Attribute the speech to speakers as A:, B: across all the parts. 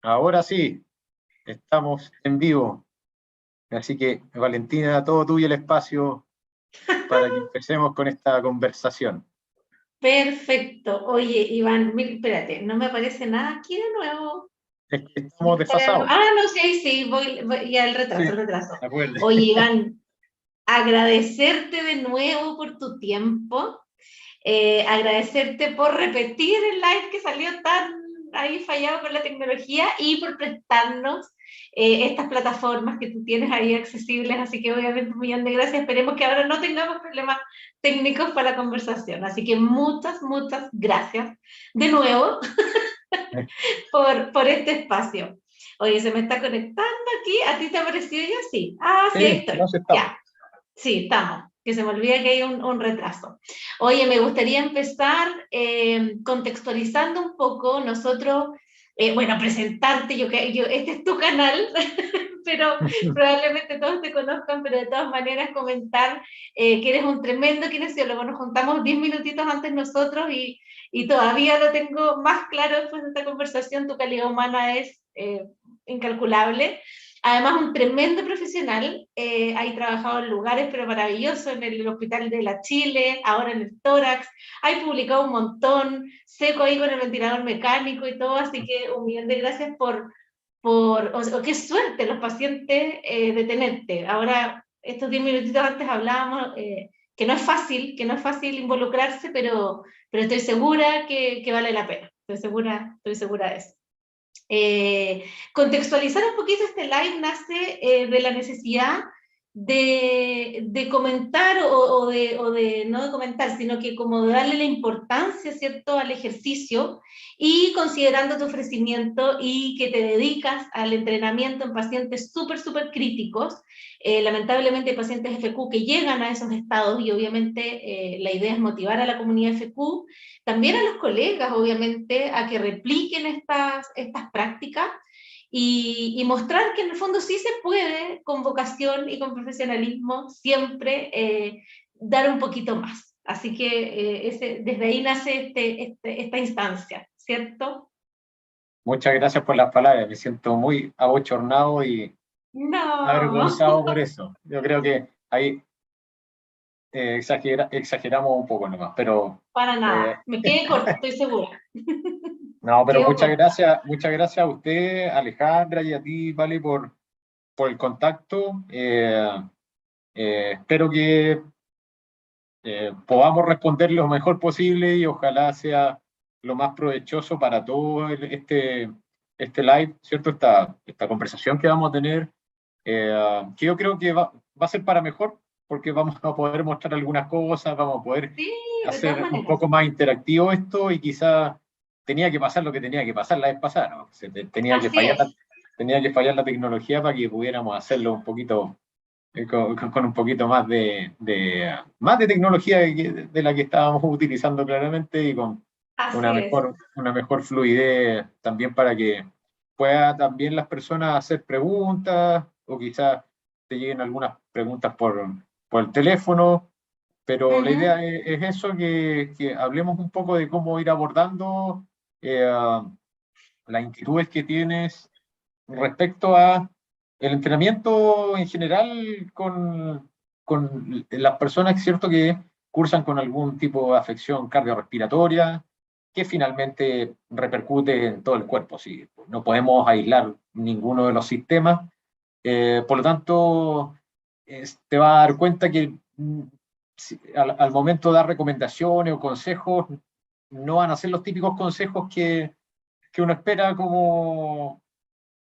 A: Ahora sí, estamos en vivo. Así que, Valentina, todo tuyo el espacio para que empecemos con esta conversación.
B: Perfecto. Oye, Iván, espérate, no me aparece nada aquí de nuevo.
A: Es que estamos desfasados.
B: No, sí, sí, ya el
A: Sí,
B: retraso, el retraso.
A: de acuerdo.
B: Oye, Iván, agradecerte de nuevo por tu tiempo, agradecerte por repetir el live que salió tan ahí fallado con la tecnología y por prestarnos estas plataformas que tú tienes ahí accesibles, así que obviamente un millón de gracias, esperemos que ahora no tengamos problemas técnicos para la conversación, así que muchas gracias de nuevo por este espacio. Oye, se me está conectando aquí, ¿a ti te ha parecido ya? Sí. Ah, sí, ahí
A: Sí, no
B: estoy,
A: sé, estamos.
B: ya. Sí, estamos, que se me olvida que hay un retraso. Oye, me gustaría empezar contextualizando un poco, nosotros, bueno, presentarte, este es tu canal, pero probablemente todos te conozcan, pero de todas maneras comentar que eres un tremendo kinesiólogo. Nos juntamos 10 minutitos antes nosotros y todavía lo tengo más claro después de esta conversación, tu calidad humana es incalculable. Además, un tremendo profesional, hay trabajado en lugares pero maravillosos, en el Hospital de la Chile, ahora en el Tórax, hay publicado un montón, seco ahí con el ventilador mecánico y todo, así que un millón de gracias qué suerte los pacientes de tenerte. Ahora, estos 10 minutitos antes hablábamos que no es fácil involucrarse, pero estoy segura que vale la pena, estoy segura de eso. Contextualizar un poquito este live nace de la necesidad de comentar no de comentar, sino que como de darle la importancia, ¿cierto?, al ejercicio y considerando tu ofrecimiento y que te dedicas al entrenamiento en pacientes súper críticos. Lamentablemente hay pacientes FQ que llegan a esos estados y obviamente la idea es motivar a la comunidad FQ, también a los colegas, obviamente, a que repliquen estas prácticas y mostrar que en el fondo sí se puede, con vocación y con profesionalismo, siempre dar un poquito más. Así que desde ahí nace esta instancia, ¿cierto?
A: Muchas gracias por las palabras. Me siento muy abochornado y
B: No,
A: avergonzado por eso. Yo creo que ahí exageramos un poco nomás, pero
B: para
A: eh,
B: nada. Me quedé corta, estoy segura.
A: no, pero
B: Quedo corta.
A: muchas gracias a usted, Alejandra, y a ti, Vale, por el contacto. Espero que podamos responder lo mejor posible y ojalá sea lo más provechoso para todo este live, ¿cierto? Esta conversación que vamos a tener, que yo creo que va a ser para mejor, porque vamos a poder mostrar algunas cosas, vamos a poder
B: Sí, de todas
A: hacer un
B: maneras.
A: poco más interactivo esto y quizá tenía que pasar lo que tenía que pasar la vez pasada, ¿no?
B: Así es.
A: Tenía que fallar la tecnología para que pudiéramos hacerlo un poquito con un poquito más más de tecnología de la que estábamos utilizando claramente y con
B: Así es.
A: una mejor fluidez también para que pueda también las personas hacer preguntas o quizás te lleguen algunas preguntas por el teléfono, pero la
B: Ujú.
A: idea es eso, que hablemos un poco de cómo ir abordando eh, las inquietudes que tienes respecto a el entrenamiento en general con las personas, es cierto que cursan con algún tipo de afección cardiorrespiratoria que finalmente repercute en todo el cuerpo. ¿Sí? No podemos aislar ninguno de los sistemas. Por lo tanto, te vas a dar cuenta que al momento de dar recomendaciones o consejos, no van a ser los típicos consejos que uno espera como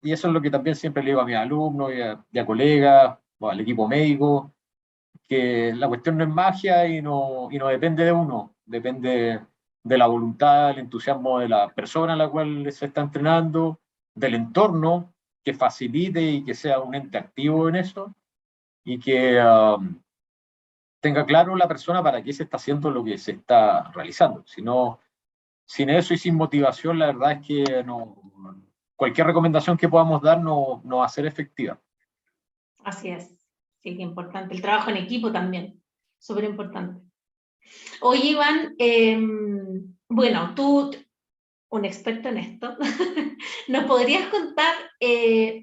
A: y eso es lo que también siempre le digo a mis alumnos y a colegas, o al equipo médico, que la cuestión no es magia y no depende de uno, depende de la voluntad, el entusiasmo de la persona a la cual se está entrenando, del entorno que facilite y que sea un ente activo en eso y que tenga claro la persona para qué se está haciendo lo que se está realizando. Si no, sin eso y sin motivación, la verdad es que no, cualquier recomendación que podamos dar no va a ser efectiva.
B: Así es. Sí, que importante. El trabajo en equipo también. Súper importante. Oye, Iván, bueno, tú un experto en esto, ¿nos podrías contar,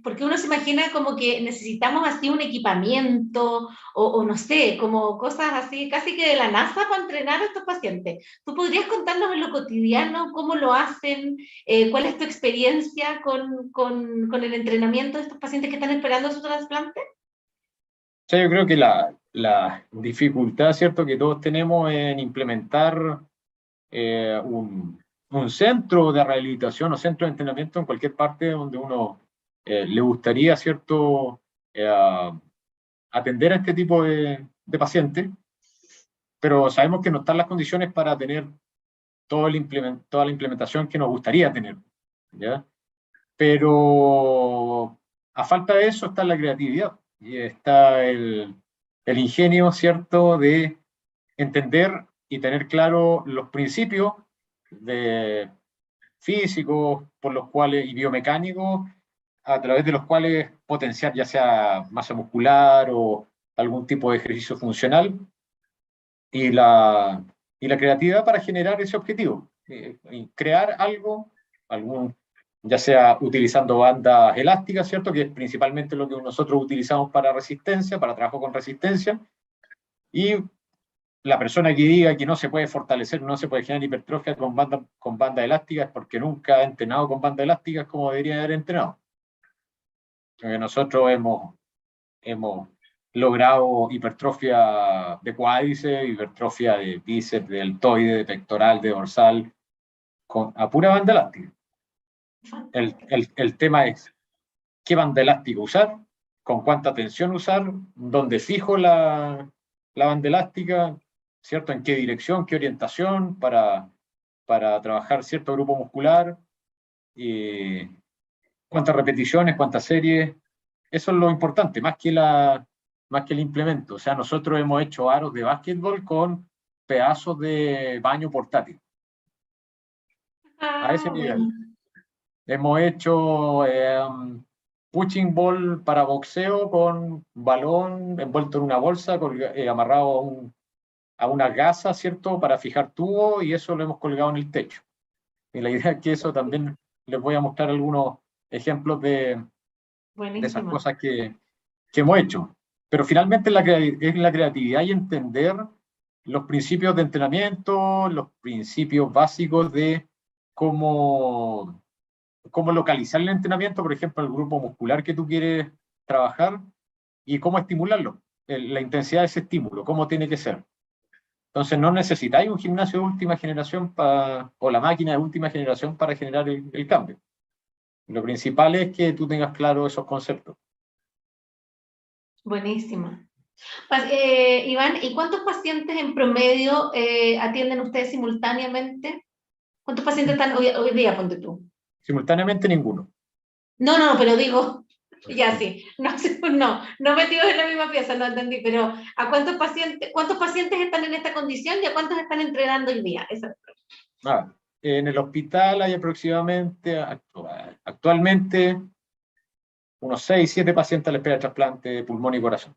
B: porque uno se imagina como que necesitamos así un equipamiento o no sé, como cosas así, casi que de la NASA para entrenar a estos pacientes? ¿Tú podrías contarnos en lo cotidiano cómo lo hacen? ¿Cuál es tu experiencia con el entrenamiento de estos pacientes que están esperando su trasplante?
A: O sea, yo creo que la dificultad, ¿cierto?, que todos tenemos en implementar un centro de rehabilitación o centro de entrenamiento en cualquier parte donde uno le gustaría, ¿cierto?, atender a este tipo de pacientes, pero sabemos que no están las condiciones para tener toda la implementación que nos gustaría tener, ¿ya? Pero a falta de eso está la creatividad y está el ingenio, ¿cierto?, de entender y tener claro los principios de físicos por los cuales, y biomecánicos a través de los cuales potenciar ya sea masa muscular o algún tipo de ejercicio funcional y la creatividad para generar ese objetivo, y crear algo, ya sea utilizando bandas elásticas, ¿cierto?, que es principalmente lo que nosotros utilizamos para resistencia, para trabajo con resistencia, y la persona que diga que no se puede fortalecer, no se puede generar hipertrofia con banda elástica es porque nunca ha entrenado con banda elástica como debería haber entrenado. Porque nosotros hemos logrado hipertrofia de cuádriceps, hipertrofia de bíceps, de deltoide, de pectoral, de dorsal, a pura banda elástica. El tema es qué banda elástica usar, con cuánta tensión usar, dónde fijo la banda elástica, ¿cierto? En qué dirección, qué orientación para trabajar cierto grupo muscular, cuántas repeticiones, cuántas series. Eso es lo importante, más que el implemento. O sea, nosotros hemos hecho aros de básquetbol con pedazos de baño portátil, a ese
B: Ah,
A: nivel.
B: bueno.
A: Hemos hecho punching ball para boxeo con balón envuelto en una bolsa, amarrado a una gasa, ¿cierto?, para fijar tubo, y eso lo hemos colgado en el techo. Y la idea es que eso también les voy a mostrar algunos ejemplos de esas
B: Buenísimo.
A: cosas que hemos hecho. Pero finalmente es la creatividad y entender los principios de entrenamiento, los principios básicos de cómo localizar el entrenamiento, por ejemplo, el grupo muscular que tú quieres trabajar y cómo estimularlo, la intensidad de ese estímulo, cómo tiene que ser. Entonces no necesitáis un gimnasio de última generación o la máquina de última generación para generar el cambio. Lo principal es que tú tengas claro esos conceptos.
B: Buenísimo. Iván, ¿y cuántos pacientes en promedio atienden ustedes simultáneamente? ¿Cuántos pacientes están hoy día, ponte tú?
A: Simultáneamente ninguno.
B: No, no, pero digo, ya sí, no, no metidos en la misma pieza, no entendí, pero ¿a cuántos pacientes están en esta condición y a cuántos están entrenando hoy día?
A: Ah, en el hospital hay aproximadamente, actualmente, unos 6, 7 pacientes a la espera de trasplante de pulmón y corazón.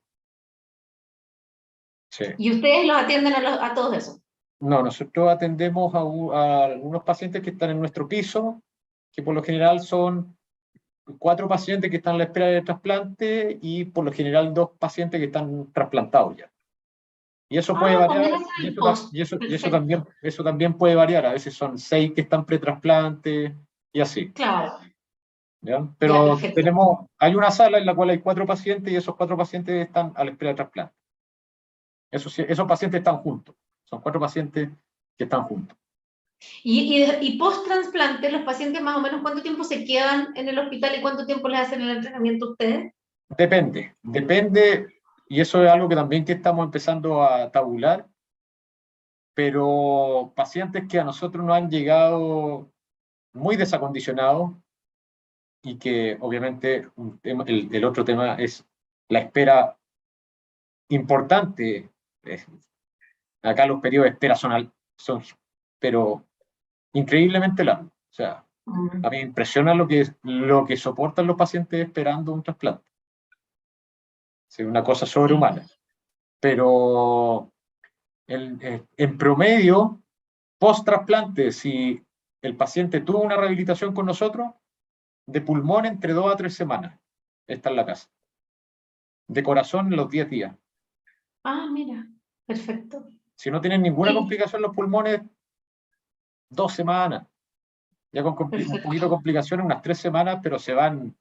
A: Sí.
B: ¿Y ustedes los atienden a todos esos?
A: No, nosotros atendemos a algunos pacientes que están en nuestro piso, que por lo general son 4 pacientes que están a la espera de trasplante y por lo general 2 pacientes que están trasplantados ya. Y eso puede
B: Ah,
A: variar,
B: también hacen el post. Perfecto.
A: eso también puede variar. A veces son 6 que están pretrasplante y así.
B: Claro,
A: ¿Ya?
B: ya,
A: Pero
B: perfecto.
A: hay una sala en la cual hay 4 pacientes y esos 4 pacientes están a la espera de trasplante. Esos pacientes están juntos. Son 4 pacientes que están juntos.
B: Y post-trasplante, los pacientes más o menos, ¿cuánto tiempo se quedan en el hospital y cuánto tiempo les hacen el entrenamiento a ustedes?
A: Depende, y eso es algo que también que estamos empezando a tabular, pero pacientes que a nosotros nos han llegado muy desacondicionados y que obviamente el otro tema es la espera importante. Acá los periodos de espera son pero increíblemente largos. O sea, a mí me impresiona lo que soportan los pacientes esperando un trasplante. Es una cosa sobrehumana. Pero en promedio, post-trasplante, si el paciente tuvo una rehabilitación con nosotros de pulmón entre 2 a 3 semanas. Está en la casa. De corazón en los 10 días.
B: Ah, mira, perfecto.
A: Si no tienen ninguna
B: Sí,
A: complicación en los pulmones, 2 semanas. Ya con un poquito de
B: perfecto.
A: complicaciones, unas 3 semanas, pero se van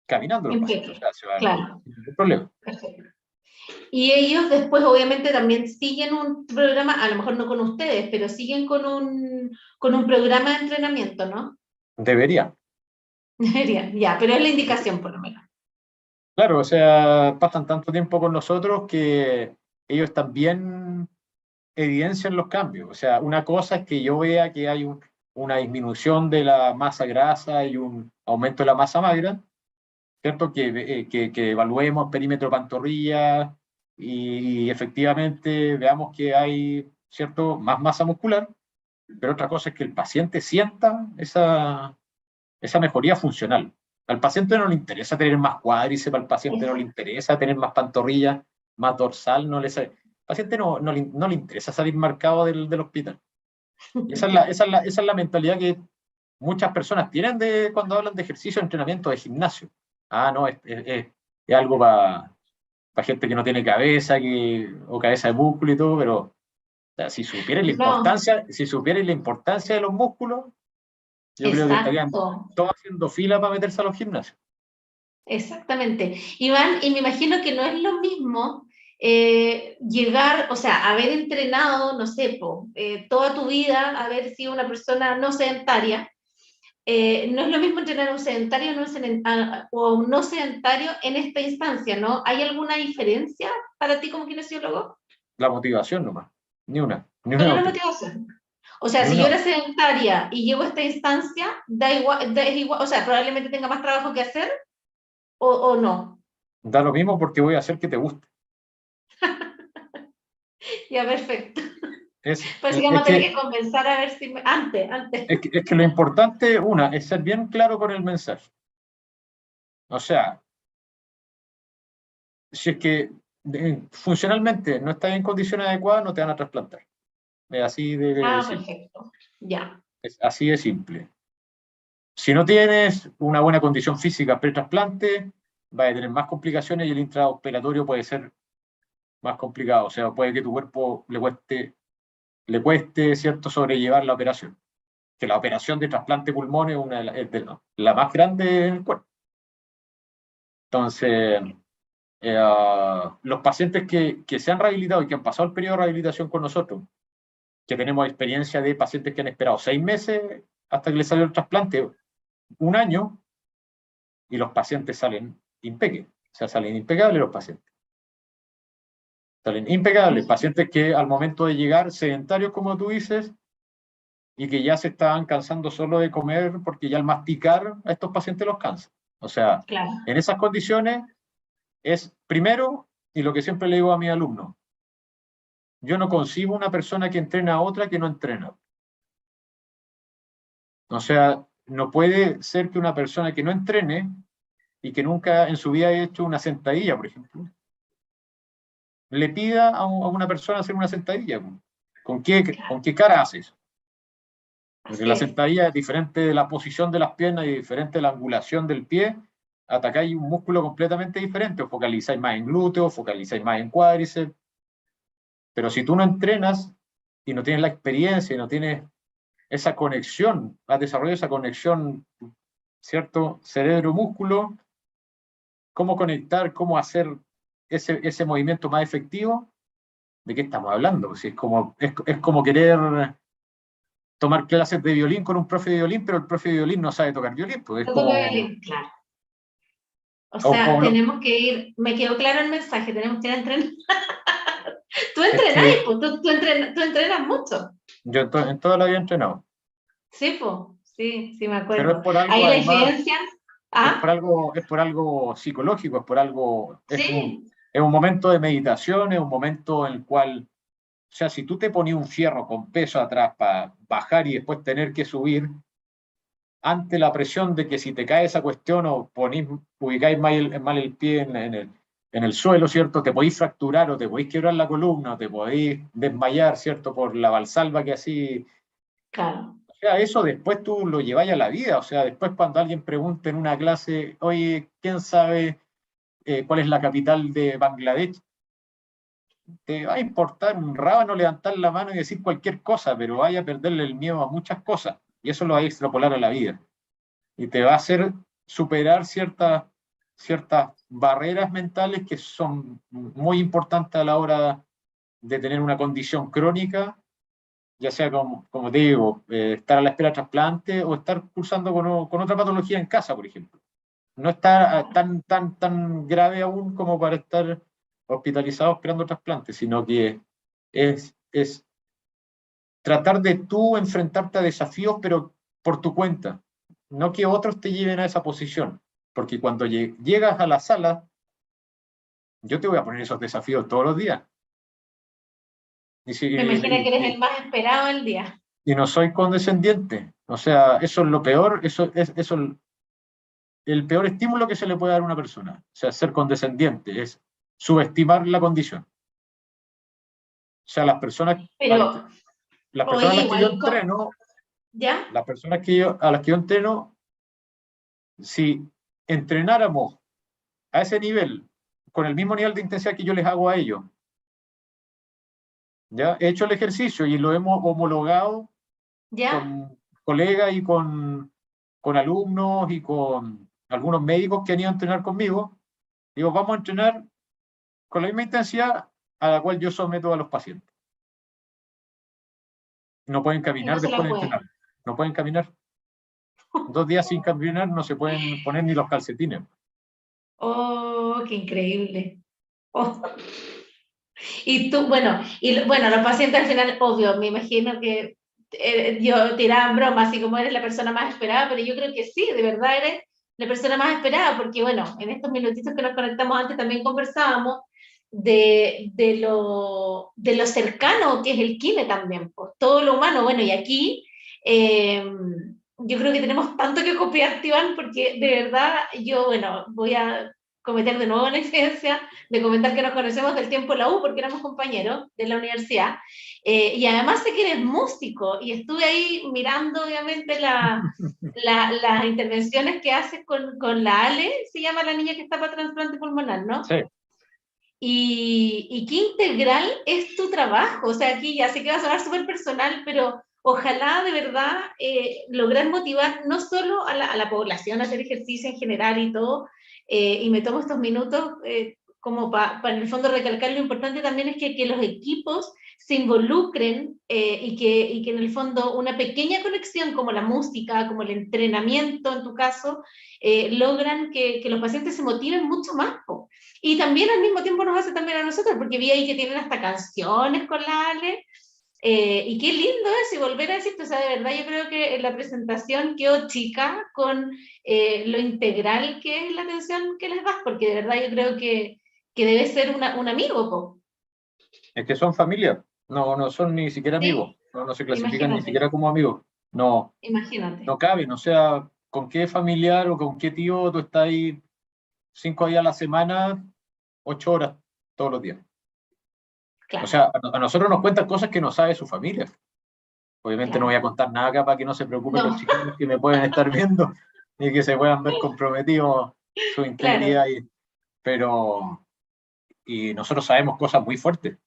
A: caminando los pacientes. O
B: Impecable.
A: sea, se van
B: Claro,
A: sin ningún problema.
B: perfecto. Y ellos después obviamente también siguen un programa, a lo mejor no con ustedes, pero siguen con un programa de entrenamiento, ¿no?
A: Debería.
B: Deberían, ya, pero es la indicación por lo menos.
A: Claro, o sea, pasan tanto tiempo con nosotros que ellos también evidencian los cambios. O sea, una cosa es que yo vea que hay una disminución de la masa grasa y un aumento de la masa magra, ¿cierto? Que evaluemos perímetro pantorrilla y efectivamente veamos que hay, ¿cierto?, más masa muscular, pero otra cosa es que el paciente sienta esa mejoría funcional. Al paciente no le interesa tener más cuádriceps, al paciente no le interesa tener más pantorrilla, más dorsal, no le, al paciente no le interesa salir marcado del hospital. Esa es la mentalidad que muchas personas tienen cuando hablan de ejercicio, entrenamiento, de gimnasio. Ah, no, es algo para gente que no tiene cabeza o cabeza de músculo y todo, pero o sea, si supieran
B: No,
A: la importancia de los músculos, yo creo que estarían
B: exacto,
A: todos haciendo fila para meterse a los gimnasios.
B: exactamente. Iván, y me imagino que no es lo mismo llegar, o sea, haber entrenado, no sé, toda tu vida, haber sido una persona no sedentaria. No es lo mismo entrenar a un sedentario o un no sedentario en esta instancia, ¿no? ¿Hay alguna diferencia para ti como kinesiólogo?
A: La motivación nomás, ni una
B: Solo la
A: otra,
B: motivación. O sea,
A: ni
B: si
A: una
B: yo era
A: otra.
B: sedentaria y llego a esta instancia, es igual, o sea, probablemente tenga más trabajo que hacer o no.
A: Da lo mismo porque voy a hacer que te guste.
B: Ya, perfecto.
A: Es,
B: Pues sí,
A: es
B: vamos a tener
A: que,
B: que conversar a ver si antes.
A: es que lo importante, es ser bien claro con el mensaje. O sea, si es que funcionalmente no estás en condiciones adecuadas, no te van a trasplantar. Es así de
B: Ah,
A: simple.
B: perfecto. Ya.
A: Es así de simple. Si no tienes una buena condición física pre-trasplante, vas a tener más complicaciones y el intraoperatorio puede ser más complicado. O sea, puede que tu cuerpo le cueste, ¿cierto?, sobrellevar la operación. Que la operación de trasplante de pulmón es una la más grande en el cuerpo. Entonces, los pacientes que se han rehabilitado y que han pasado el periodo de rehabilitación con nosotros, que tenemos experiencia de pacientes que han esperado 6 meses hasta que les salió el trasplante, 1 año, y los pacientes salen impecables. O sea, salen impecables los pacientes. Salen impecables. Pacientes que al momento de llegar, sedentarios, como tú dices, y que ya se estaban cansando solo de comer porque ya al masticar a estos pacientes los cansa. O sea,
B: Claro.
A: en esas condiciones es primero, y lo que siempre le digo a mis alumnos, yo no concibo una persona que entrena a otra que no entrena. O sea, no puede ser que una persona que no entrene y que nunca en su vida haya hecho una sentadilla, por ejemplo, le pida a una persona hacer una sentadilla. ¿Con qué cara hace eso? Porque
B: Así
A: la
B: es.
A: sentadilla es diferente de la posición de las piernas y diferente de la angulación del pie. Atacáis un músculo completamente diferente, o focalizáis más en glúteo, focalizáis más en cuádriceps. Pero si tú no entrenas y no tienes la experiencia y no tienes esa conexión, has desarrollado esa conexión, ¿cierto? Cerebro-músculo, cómo conectar, cómo hacer ese movimiento más efectivo, ¿de qué estamos hablando? Si es como querer tomar clases de violín con un profe de violín, pero el profe de violín no sabe tocar violín, pues es
B: No toca
A: como...
B: violín, claro. O
A: O,
B: sea,
A: o
B: tenemos que ir, me quedó claro el mensaje, tenemos que ir a entrenar. Tú
A: es
B: entrenas,
A: que
B: pues, tú entrenas mucho.
A: yo en toda la vida he entrenado,
B: Sí, pues, sí, sí, me
A: pero es
B: acuerdo.
A: por algo,
B: Ahí la
A: además,
B: incidencia,
A: es por
B: ah,
A: algo, es por algo psicológico,
B: sí,
A: es un momento de meditación, es un momento en el cual, o sea, si tú te ponías un fierro con peso atrás para bajar y después tener que subir, ante la presión de que si te cae esa cuestión o ubicáis mal el pie en el suelo, ¿cierto? Te podéis fracturar o te podéis quebrar la columna o te podéis desmayar, ¿cierto? Por la valsalva que así
B: Claro.
A: O sea, eso después tú lo lleváis a la vida. O sea, después cuando alguien pregunte en una clase, oye, ¿quién sabe cuál es la capital de Bangladesh? Te va a importar un rábano levantar la mano y decir cualquier cosa, pero vaya a perderle el miedo a muchas cosas. Y eso lo va a extrapolar a la vida. Y te va a hacer superar ciertas barreras mentales que son muy importantes a la hora de tener una condición crónica, ya sea como te digo, estar a la espera de trasplante o estar cursando con otra patología en casa, por ejemplo. No está tan grave aún como para estar hospitalizado esperando trasplante, sino que es tratar de tú enfrentarte a desafíos, pero por tu cuenta, no que otros te lleven a esa posición, porque cuando llegas a la sala, yo te voy a poner esos desafíos todos los días.
B: Me imagino que eres el más esperado del día.
A: Y no soy condescendiente. O sea, eso es lo peor, el peor estímulo que se le puede dar a una persona. O sea, ser condescendiente, es subestimar la condición. O sea,
B: Pero,
A: las personas a
B: oye,
A: las que yo
B: igual,
A: entreno,
B: ¿ya?
A: las personas a las que yo entreno, si entrenáramos a ese nivel, con el mismo nivel de intensidad que yo les hago a ellos, ¿ya? He hecho el ejercicio y lo hemos homologado
B: ¿Ya?
A: con colegas y con alumnos y con algunos médicos que han ido a entrenar conmigo. Digo, vamos a entrenar con la misma intensidad a la cual yo someto a los pacientes. No pueden
B: Y no
A: caminar
B: se la
A: después de
B: puede.
A: entrenar. No pueden caminar. 2 días sin caminar no se pueden poner ni los calcetines.
B: Oh, qué increíble. Oh. Y tú, bueno, los pacientes al final, obvio, me imagino que yo tiraba broma, así como eres la persona más esperada, pero yo creo que sí, de verdad eres la persona más esperada, porque bueno, en estos minutitos que nos conectamos antes también conversábamos de lo cercano que es el kine también, pues todo lo humano, bueno, y aquí eh, yo creo que tenemos tanto que copiar, Iván, porque de verdad yo, bueno, voy a cometer de nuevo la incidencia de comentar que nos conocemos del tiempo en la U, porque éramos compañeros de la universidad, y además sé que eres músico, y estuve ahí mirando obviamente las intervenciones que haces con la Ale, se llama la niña que está para trasplante pulmonar, ¿no?
A: Sí,
B: Y qué integral es tu trabajo, o sea, aquí ya sé que va a sonar súper personal, pero ojalá de verdad lograr motivar no solo a la población a hacer ejercicio en general y todo, y me tomo estos minutos como para en el fondo recalcar lo importante también es que los equipos se involucren y que en el fondo una pequeña conexión como la música, como el entrenamiento en tu caso, logran que los pacientes se motiven mucho más. Y también al mismo tiempo nos hace también a nosotros, porque vi ahí que tienen hasta canciones con la Ale, y qué lindo es, y volver a decirte, o sea, de verdad yo creo que en la presentación quedó chica con lo integral que es la atención que les das, porque de verdad yo creo que debe ser un amigo, po.
A: es que son familia. No son ni siquiera amigos.
B: Sí,
A: No se clasifican ni
B: imagínate,
A: siquiera como amigos. No,
B: imagínate.
A: no caben. O sea, ¿con qué familiar o con qué tío tú estás ahí 5 días a la semana, 8 horas todos los días? O
B: Claro,
A: sea, a nosotros nos cuentan cosas que no sabe su familia. Obviamente no voy
B: claro.
A: a contar nada acá para que no se preocupen los
B: No,
A: chiquillos que me pueden estar viendo y que se puedan ver comprometidos su
B: claro.
A: integridad. Y nosotros sabemos cosas muy fuertes.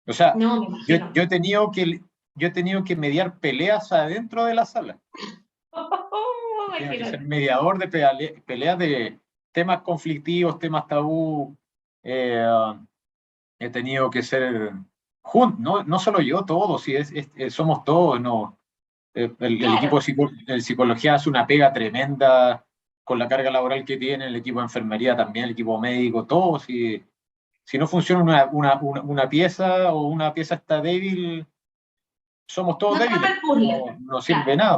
A: O sea,
B: No, me
A: yo,
B: imagino.
A: yo, he tenido que, yo he tenido que mediar peleas adentro de la sala. He tenido que ser
B: Imagínate.
A: mediador de peleas de temas conflictivos, temas tabú. Eh, He tenido que ser no solo yo, todos, sí, somos todos, no. El equipo
B: Claro.
A: de psicología hace una pega tremenda con la carga laboral que tiene, el equipo de enfermería también, el equipo médico, todos. Si no funciona una pieza o una pieza está débil, somos todos
B: No te
A: débiles,
B: el puzzle.
A: no sirve
B: Claro,
A: nada.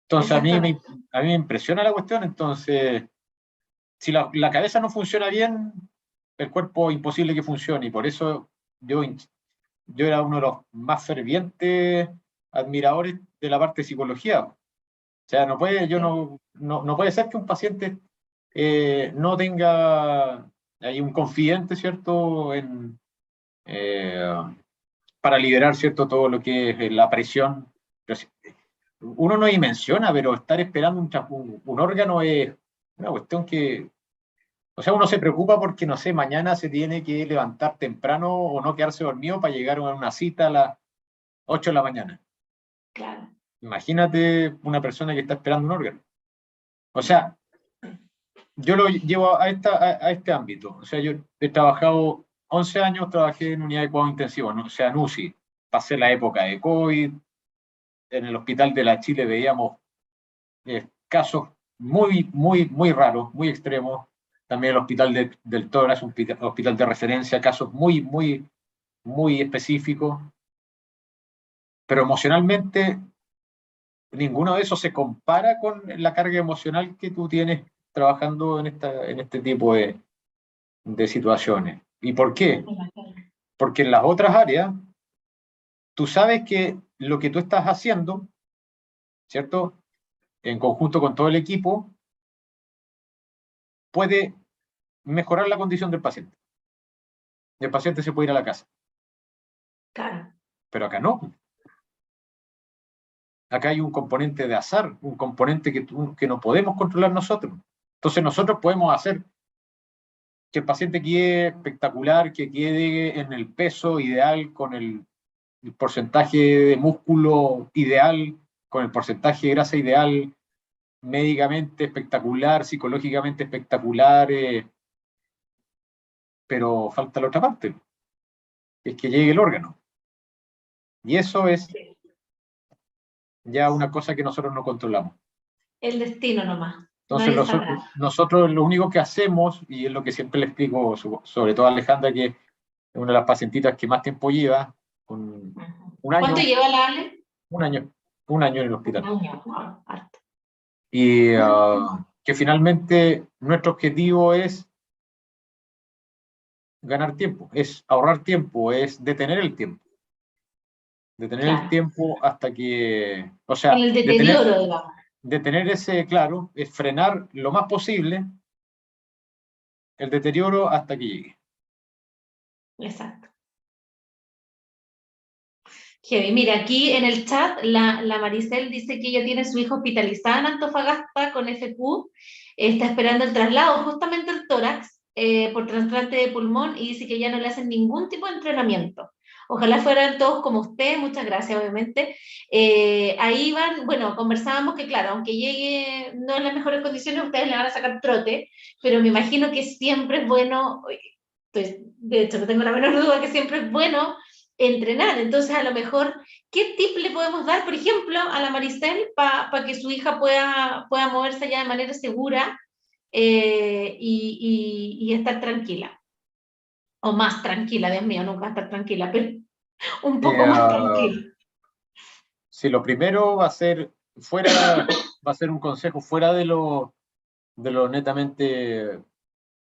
A: Entonces
B: exactamente.
A: a mí me impresiona la cuestión, entonces si la cabeza no funciona bien, el cuerpo imposible que funcione, y por eso yo, yo era uno de los más fervientes admiradores de la parte de psicología. O sea,
B: Sí.
A: no puede ser que un paciente no tenga ahí un confidente, ¿cierto? Eh, para liberar, ¿cierto? Todo lo que es la presión. uno no dimensiona, pero estar esperando un órgano es una cuestión que, o sea, uno se preocupa porque, no sé, mañana se tiene que levantar temprano o no quedarse dormido para llegar a una cita a las 8 de la mañana.
B: Claro.
A: Imagínate una persona que está esperando un órgano. O sea, yo lo llevo a este ámbito. O sea, yo he trabajado 11 años, trabajé en unidad de cuidados intensivos, ¿no? O sea, en UCI. Pasé la época de COVID. En el hospital de la Chile veíamos casos muy, muy, muy raros, muy extremos. También el hospital del Tórax, un hospital de referencia, casos muy, muy, muy específicos. Pero emocionalmente, ninguno de esos se compara con la carga emocional que tú tienes trabajando en este tipo de situaciones. ¿Y por qué? Porque en las otras áreas, tú sabes que lo que tú estás haciendo, ¿cierto? En conjunto con todo el equipo, puede mejorar la condición del paciente. El paciente se puede ir a la casa.
B: Claro.
A: Pero acá no. Acá hay un componente de azar, un componente que no podemos controlar nosotros. Entonces nosotros podemos hacer que el paciente quede espectacular, que quede en el peso ideal, con el porcentaje de músculo ideal, con el porcentaje de grasa ideal, médicamente espectacular, psicológicamente espectacular, pero falta la otra parte, es que llegue el órgano. Y eso es ya una cosa que nosotros no controlamos.
B: El destino nomás.
A: Entonces
B: Nadie sabrá.
A: nosotros lo único que hacemos, y es lo que siempre le explico, sobre todo a Alejandra, que es una de las pacientitas que más tiempo lleva, un
B: ¿Cuánto
A: año,
B: lleva la Ale?
A: un año, un año en el
B: Un
A: hospital.
B: año. Wow, harto.
A: Y que finalmente nuestro objetivo es ganar tiempo, es ahorrar tiempo, es detener el tiempo. Detener el
B: Claro.
A: tiempo hasta que, o
B: En
A: sea,
B: el deterioro, digamos.
A: detener ese, claro, es frenar lo más posible el deterioro hasta que llegue.
B: Exacto. Heavy. Mira, aquí en el chat la Maricel dice que ella tiene a su hijo hospitalizada en Antofagasta con FQ, está esperando el traslado justamente al tórax por trasplante de pulmón y dice que ya no le hacen ningún tipo de entrenamiento. Ojalá fueran todos como usted, muchas gracias obviamente. Ahí van, bueno, conversábamos que claro, aunque llegue no en las mejores condiciones, ustedes le van a sacar trote, pero me imagino que siempre es bueno, pues, de hecho no tengo la menor duda que siempre es bueno entrenar. Entonces, a lo mejor, ¿qué tip le podemos dar, por ejemplo, a la Maricel para que su hija pueda moverse ya de manera segura y estar tranquila? O más tranquila, Dios mío, nunca estar tranquila, pero un poco más tranquila.
A: Si lo primero va a ser un consejo fuera de lo netamente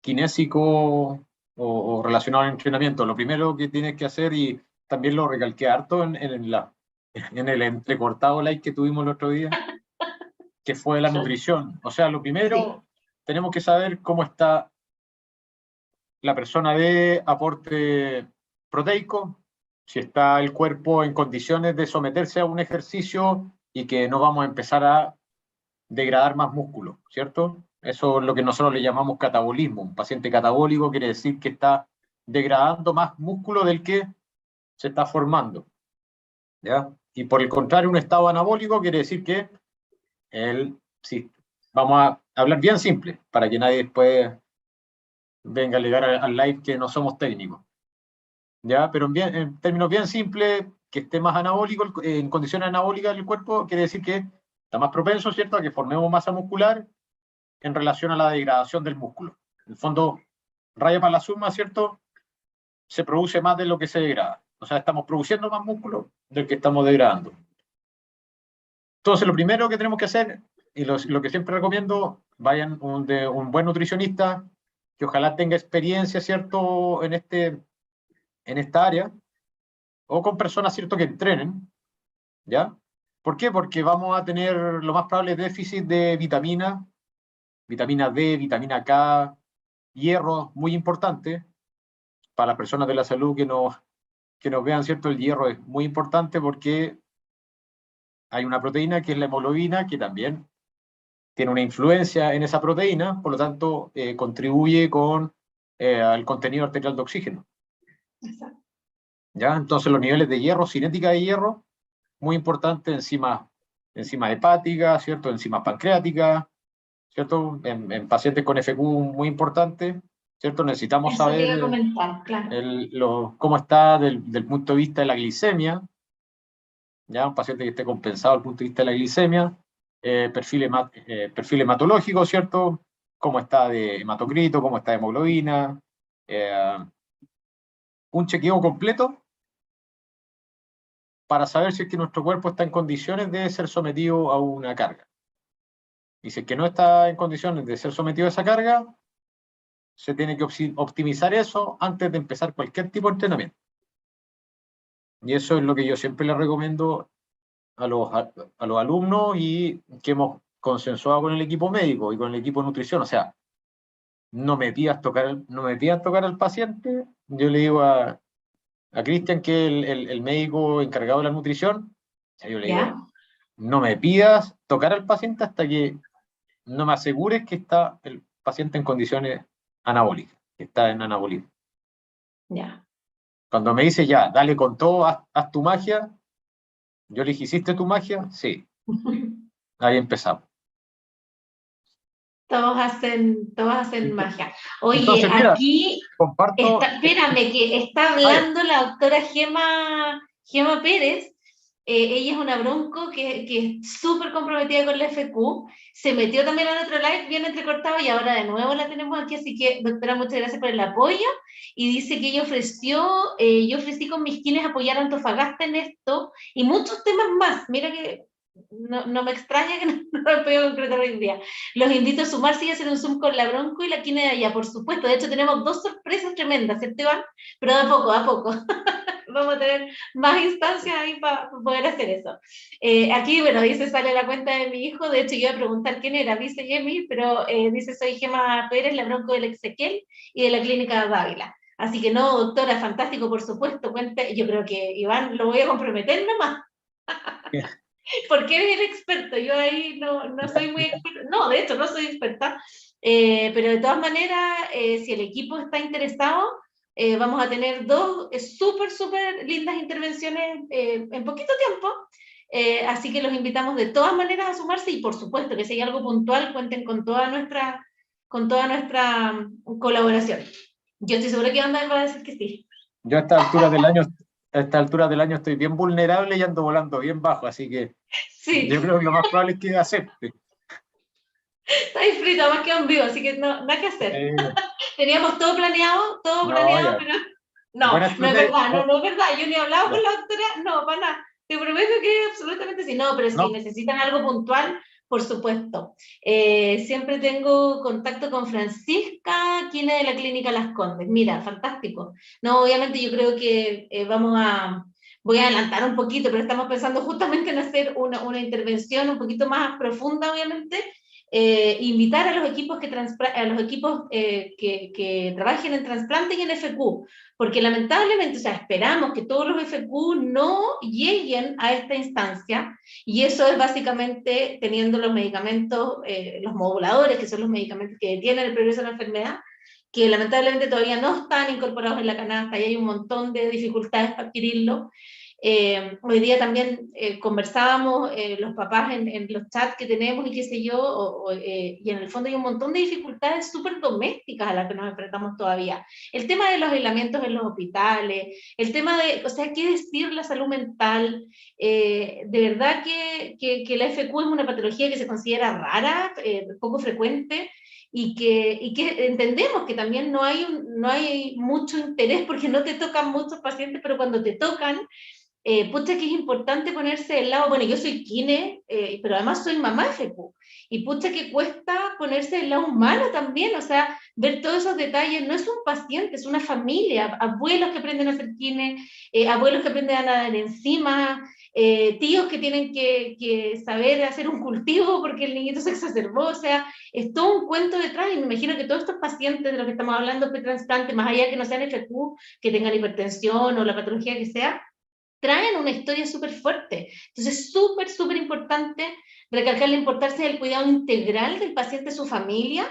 A: kinésico o relacionado al entrenamiento. Lo primero que tienes que hacer, y también lo recalqué harto en el entrecortado like que tuvimos el otro día, que fue la nutrición. O sea, lo
B: Sí,
A: primero, tenemos que saber cómo está la persona de aporte proteico, si está el cuerpo en condiciones de someterse a un ejercicio y que no vamos a empezar a degradar más músculo, ¿cierto? Eso es lo que nosotros le llamamos catabolismo. Un paciente catabólico quiere decir que está degradando más músculo del que se está formando, ¿ya? Y por el contrario, un estado anabólico quiere decir que sí, vamos a hablar bien simple, para que nadie después venga a alegar al live que no somos técnicos, ¿ya? Pero en términos bien simples, que esté más anabólico, en condiciones anabólicas del cuerpo, quiere decir que está más propenso, ¿cierto?, a que formemos masa muscular en relación a la degradación del músculo. En el fondo, raya para la suma, ¿cierto? Se produce más de lo que se degrada. O sea, estamos produciendo más músculo del que estamos degradando. Entonces, lo primero que tenemos que hacer, y lo que siempre recomiendo, vayan de un buen nutricionista, que ojalá tenga experiencia, ¿cierto?, en esta área, o con personas, ¿cierto?, que entrenen, ¿ya? ¿Por qué? Porque vamos a tener lo más probable déficit de vitamina D, vitamina K, hierro, muy importante. Para las personas de la salud que nos vean, ¿cierto? El hierro es muy importante porque hay una proteína que es la hemoglobina, que también tiene una influencia en esa proteína, por lo tanto, contribuye con al contenido arterial de oxígeno.
B: Exacto.
A: ¿Ya? Entonces, los niveles de hierro, cinética de hierro, muy importante, enzimas hepáticas, ¿cierto? Enzimas pancreáticas, ¿cierto? En pacientes con FQ muy importante, ¿cierto? Necesitamos
B: Eso te
A: saber
B: iba a comentar, claro.
A: cómo está del punto de vista de la glicemia, ¿ya? Un paciente que esté compensado desde el punto de vista de la glicemia, perfil hematológico, ¿cierto? Cómo está de hematocrito, cómo está de hemoglobina, eh, un chequeo completo para saber si es que nuestro cuerpo está en condiciones de ser sometido a una carga. Y si es que no está en condiciones de ser sometido a esa carga, se tiene que optimizar eso antes de empezar cualquier tipo de entrenamiento. Y eso es lo que yo siempre les recomiendo a los alumnos y que hemos consensuado con el equipo médico y con el equipo de nutrición. O sea, no me pidas tocar al paciente. Yo le digo a Cristian, que es el médico encargado de la nutrición, yo le
B: ¿Ya?
A: digo, no me pidas tocar al paciente hasta que no me asegures que está el paciente en condiciones anabólicas, que está en anabolismo.
B: Ya.
A: Cuando me dice ya, dale con todo, haz tu magia, yo le dije, ¿hiciste tu magia? Sí, ahí empezamos.
B: Todos hacen magia. Oye,
A: Entonces, mira,
B: aquí
A: comparto.
B: está, espérame, que está
A: Vaya,
B: hablando la doctora Gema Pérez. Ella es una bronco que es súper comprometida con la FQ. Se metió también en otro live bien entrecortado y ahora de nuevo la tenemos aquí. Así que, doctora, muchas gracias por el apoyo. Y dice que ella yo ofrecí con mis kines apoyar a Antofagasta en esto y muchos temas más. Mira que no me extraña que no lo he podido concretar hoy en día. Los invito a sumarse y a hacer un Zoom con la Bronco y la Quine de allá, por supuesto. De hecho, tenemos dos sorpresas tremendas, ¿cierto, Iván? Pero de a poco. Vamos a tener más instancias ahí para poder hacer eso. Aquí, bueno, dice, sale la cuenta de mi hijo. De hecho, yo iba a preguntar quién era, dice Yemi, pero dice, soy Gema Pérez, la Bronco del Exequiel y de la Clínica de Dávila. Así que no, doctora, fantástico, por supuesto. Cuente, yo creo que Iván lo voy a comprometer nomás. Porque eres el experto, yo ahí no soy muy experta, no, de hecho no soy experta, pero de todas maneras, si el equipo está interesado, vamos a tener dos súper lindas intervenciones en poquito tiempo, así que los invitamos de todas maneras a sumarse y por supuesto que si hay algo puntual, cuenten con toda nuestra colaboración. Yo estoy segura que Anda va a decir que sí.
A: yo a esta altura del año estoy bien vulnerable y ando volando bien bajo, así que
B: Sí,
A: yo creo que lo más probable es que acepte.
B: está ahí frito, más que un vivo, así que no, nada que hacer.
A: Eh,
B: Teníamos todo
A: no,
B: planeado,
A: ya.
B: pero no,
A: Buena
B: no es
A: estrategia.
B: verdad, no es verdad. Yo ni he hablado con
A: Ya.
B: la doctora, no, para nada. Te prometo que absolutamente sí. No, pero si
A: No,
B: necesitan algo puntual, por supuesto. Siempre tengo contacto con Francisca, quien es de la Clínica Las Condes. Mira, fantástico. No, obviamente yo creo que voy a adelantar un poquito, pero estamos pensando justamente en hacer una intervención un poquito más profunda, obviamente, invitar a los equipos, que trabajen en trasplante y en FQ, porque lamentablemente, o sea, esperamos que todos los FQ no lleguen a esta instancia, y eso es básicamente teniendo los medicamentos, los moduladores, que son los medicamentos que detienen el progreso de la enfermedad, que lamentablemente todavía no están incorporados en la canasta y hay un montón de dificultades para adquirirlo. Hoy día también conversábamos los papás en los chats que tenemos y qué sé yo, y en el fondo hay un montón de dificultades súper domésticas a las que nos enfrentamos todavía. El tema de los aislamientos en los hospitales, el tema de, o sea, qué decir la salud mental, de verdad que la FQ es una patología que se considera rara, poco frecuente, y que entendemos que también no hay mucho interés porque no te tocan muchos pacientes, pero cuando te tocan, pucha que es importante ponerse del lado, bueno, yo soy kine, pero además soy mamá FQ, y pucha que cuesta ponerse del lado humano también, o sea, ver todos esos detalles, no es un paciente, es una familia, abuelos que aprenden a hacer kine, abuelos que aprenden a nadar encima, tíos que tienen que saber hacer un cultivo porque el niñito se exacerbó, o sea, es todo un cuento detrás, y me imagino que todos estos pacientes de los que estamos hablando, de trasplante, más allá que no sean FQ, que tengan hipertensión o la patología que sea, traen una historia súper fuerte. Entonces, súper importante recalcar la importancia del cuidado integral del paciente, su familia,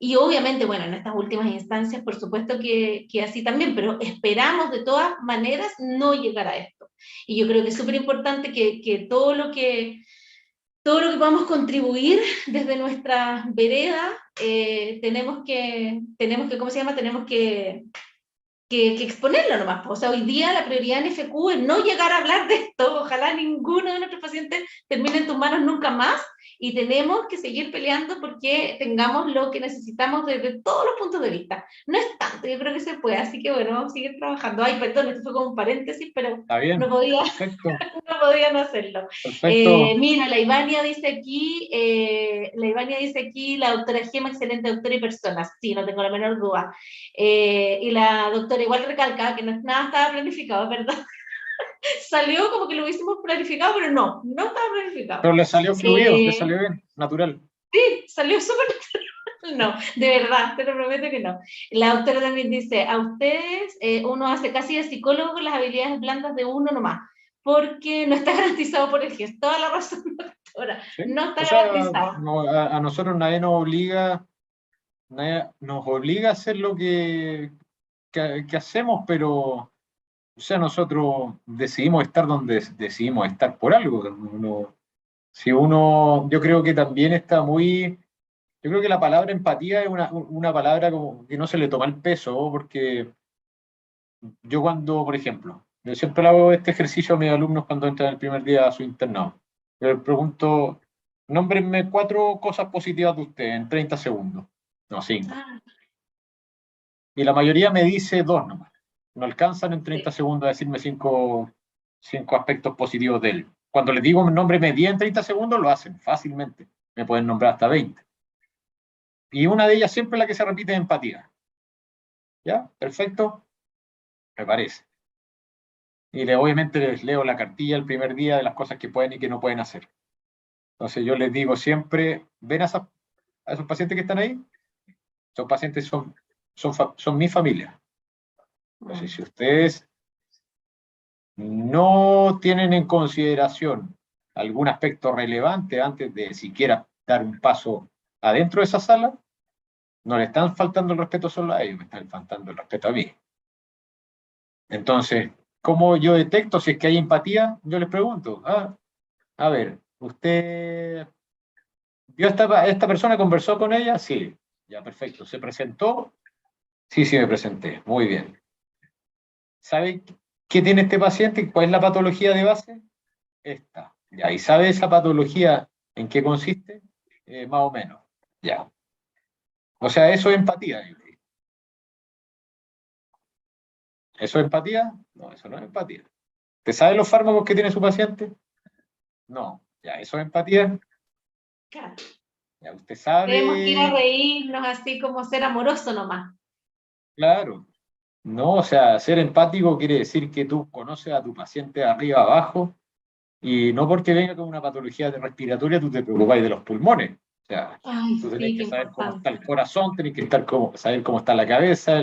B: y obviamente, bueno, en estas últimas instancias, por supuesto que así también, pero esperamos de todas maneras no llegar a esto. Y yo creo que es súper importante que todo lo que podamos contribuir desde nuestra vereda, tenemos que, ¿cómo se llama? Tenemos que exponerlo nomás. O sea, hoy día la prioridad en FQ es no llegar a hablar de esto. Ojalá ninguno de nuestros pacientes termine en tus manos nunca más. Y tenemos que seguir peleando porque tengamos lo que necesitamos desde todos los puntos de vista. No es tanto, yo creo que se puede. Así que bueno, vamos a seguir trabajando. Ay, perdón, esto fue como un paréntesis, pero
A: Está bien,
B: no podía,
A: perfecto,
B: no podía no hacerlo.
A: perfecto.
B: Mira, la Ivania dice aquí, la doctora Gema, excelente doctora y persona. Sí, no tengo la menor duda. Y la doctora igual recalca que no, nada estaba planificado, ¿verdad? Salió como que lo hubiésemos planificado, pero no estaba planificado.
A: Pero le salió fluido, le salió bien, natural.
B: Sí, salió súper natural. No, de verdad, te lo prometo que no. La doctora también dice, a ustedes uno hace casi de psicólogo con las habilidades blandas de uno nomás, porque no está garantizado por el gesto. Toda la razón, doctora,
A: ¿Sí?
B: no está
A: O sea,
B: garantizado.
A: a nosotros nadie nos obliga a hacer lo que hacemos, pero o sea, nosotros decidimos estar donde decidimos estar por algo. Si uno, yo creo que también está muy, yo creo que la palabra empatía es una palabra como que no se le toma el peso, porque yo cuando, por ejemplo, yo siempre le hago este ejercicio a mis alumnos cuando entran el primer día a su internado. Yo les pregunto, nómbrenme 4 cosas positivas de usted en 30 segundos. No, 5.
B: Ah,
A: Y la mayoría me dice 2 nomás. No alcanzan en 30
B: sí.
A: segundos a decirme 5 aspectos positivos de él. Cuando les digo nómbreme 10 en 30 segundos, lo hacen fácilmente. Me pueden nombrar hasta 20. Y una de ellas siempre la que se repite es empatía. ¿Ya? Perfecto. Me parece. Y obviamente les leo la cartilla el primer día de las cosas que pueden y que no pueden hacer. Entonces yo les digo siempre, ven a esos pacientes que están ahí, esos pacientes son mi familia. Entonces si ustedes no tienen en consideración algún aspecto relevante antes de siquiera dar un paso adentro de esa sala, no le están faltando el respeto solo a ellos, me están faltando el respeto a mí. Entonces, ¿cómo yo detecto si es que hay empatía? Yo les pregunto, a ver, ¿usted vio esta persona, conversó con ella? Sí, ya perfecto. ¿Se presentó? Sí, sí, me presenté. Muy bien. ¿Sabe qué tiene este paciente? ¿Cuál es la patología de base? Esta. Ya, ¿y sabe esa patología en qué consiste? Más o menos. Ya. O sea, eso es empatía. ¿Eso es empatía? No, eso no es empatía. ¿Te sabe los fármacos que tiene su paciente? No. Ya, ¿eso es empatía?
B: Claro.
A: Ya, usted
B: Tenemos que ir a
A: sabe.
B: reírnos así como ser amoroso nomás.
A: Claro. No, o sea, ser empático quiere decir que tú conoces a tu paciente de arriba abajo y no porque venga con una patología respiratoria tú te preocupáis de los pulmones. O sea,
B: Ay,
A: tú tenés
B: sí,
A: que
B: qué
A: saber cómo está
B: importante.
A: el corazón, tenés que saber cómo está la cabeza,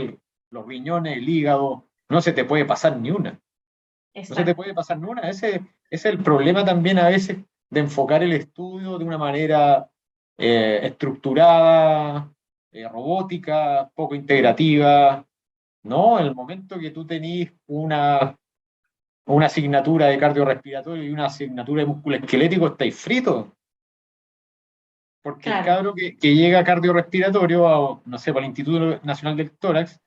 A: los riñones, el hígado. No se te puede pasar ni una. No se te
B: Exacto.
A: puede pasar ni una. Ese es el problema también a veces de enfocar el estudio de una manera estructurada, robótica, poco integrativa. No, en el momento que tú tenés una asignatura de cardiorrespiratorio y una asignatura de músculo esquelético, estáis fritos. Porque el
B: Claro,
A: cabro que llega a cardiorrespiratorio, no sé, para el Instituto Nacional del Tórax,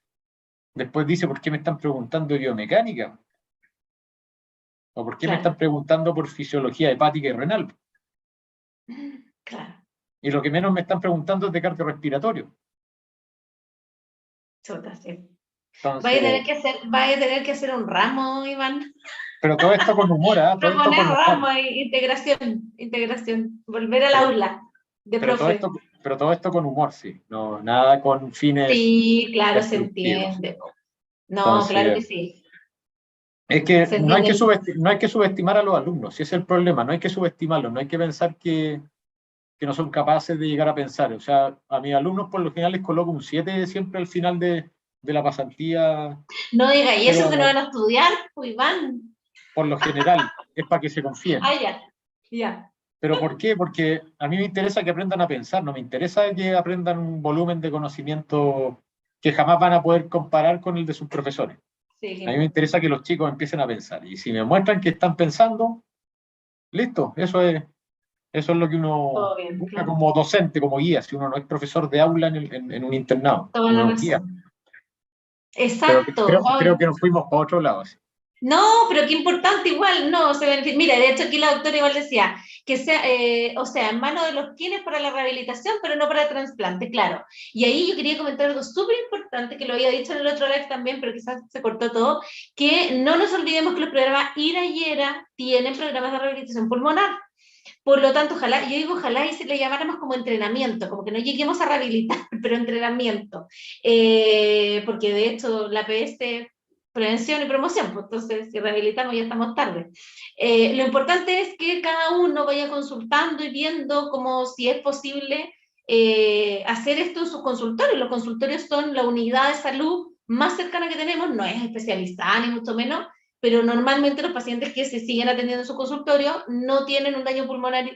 A: después dice, ¿por qué me están preguntando de biomecánica? ¿O por qué me están
B: claro,
A: preguntando por fisiología hepática y renal?
B: claro.
A: Y lo que menos me están preguntando es de cardiorrespiratorio.
B: Chuta, sí.
A: Entonces,
B: Vaya a tener que hacer un ramo, Iván.
A: pero todo esto con humor, ¿ah? Todo esto
B: Proponer
A: con humor.
B: ramo, integración, volver al
A: Pero,
B: aula de
A: pero, todo
B: profe.
A: esto, pero todo esto con humor, sí. No, nada con fines
B: Sí, claro, se
A: destructivos.
B: entiende. No, claro que
A: Entonces,
B: sí.
A: es que
B: Se
A: no hay que,
B: entiende.
A: no hay que subestimar a los alumnos, si ese es el problema, no hay que subestimarlos, no hay que pensar que no son capaces de llegar a pensar. O sea, a mis alumnos por lo general les coloco un 7 siempre al final de la pasantía,
B: No diga, y eso que no
A: pero,
B: van a estudiar, pues Iván.
A: por lo general, es para que se confíen.
B: Ah, ya, ya.
A: ¿Pero por qué? Porque a mí me interesa que aprendan a pensar, no me interesa que aprendan un volumen de conocimiento que jamás van a poder comparar con el de sus profesores.
B: Sí, qué
A: A mí me
B: importante.
A: interesa que los chicos empiecen a pensar. Y si me muestran que están pensando, listo, eso es lo que uno
B: Todo bien,
A: busca
B: claro.
A: como docente, como guía, si uno no es profesor de aula en un internado,
B: Toda la
A: uno es guía.
B: razón.
A: Pero
B: Exacto.
A: creo que nos fuimos para otro lado. Sí.
B: No, pero qué importante igual, no, se beneficia. Mira, de hecho aquí la doctora igual decía que sea, o sea, en manos de los quienes para la rehabilitación, pero no para el trasplante, claro. Y ahí yo quería comentar algo súper importante, que lo había dicho en el otro live también, pero quizás se cortó todo, que no nos olvidemos que los programas IRA y ERA tienen programas de rehabilitación pulmonar. Por lo tanto, ojalá, yo digo ojalá y se le llamáramos como entrenamiento, como que no lleguemos a rehabilitar, pero entrenamiento. Porque de hecho la PS prevención y promoción, pues entonces si rehabilitamos ya estamos tarde. Lo importante es que cada uno vaya consultando y viendo como si es posible hacer esto en sus consultorios. Los consultorios son la unidad de salud más cercana que tenemos, no es especializada ni mucho menos, pero normalmente los pacientes que se siguen atendiendo en su consultorio no tienen un daño pulmonar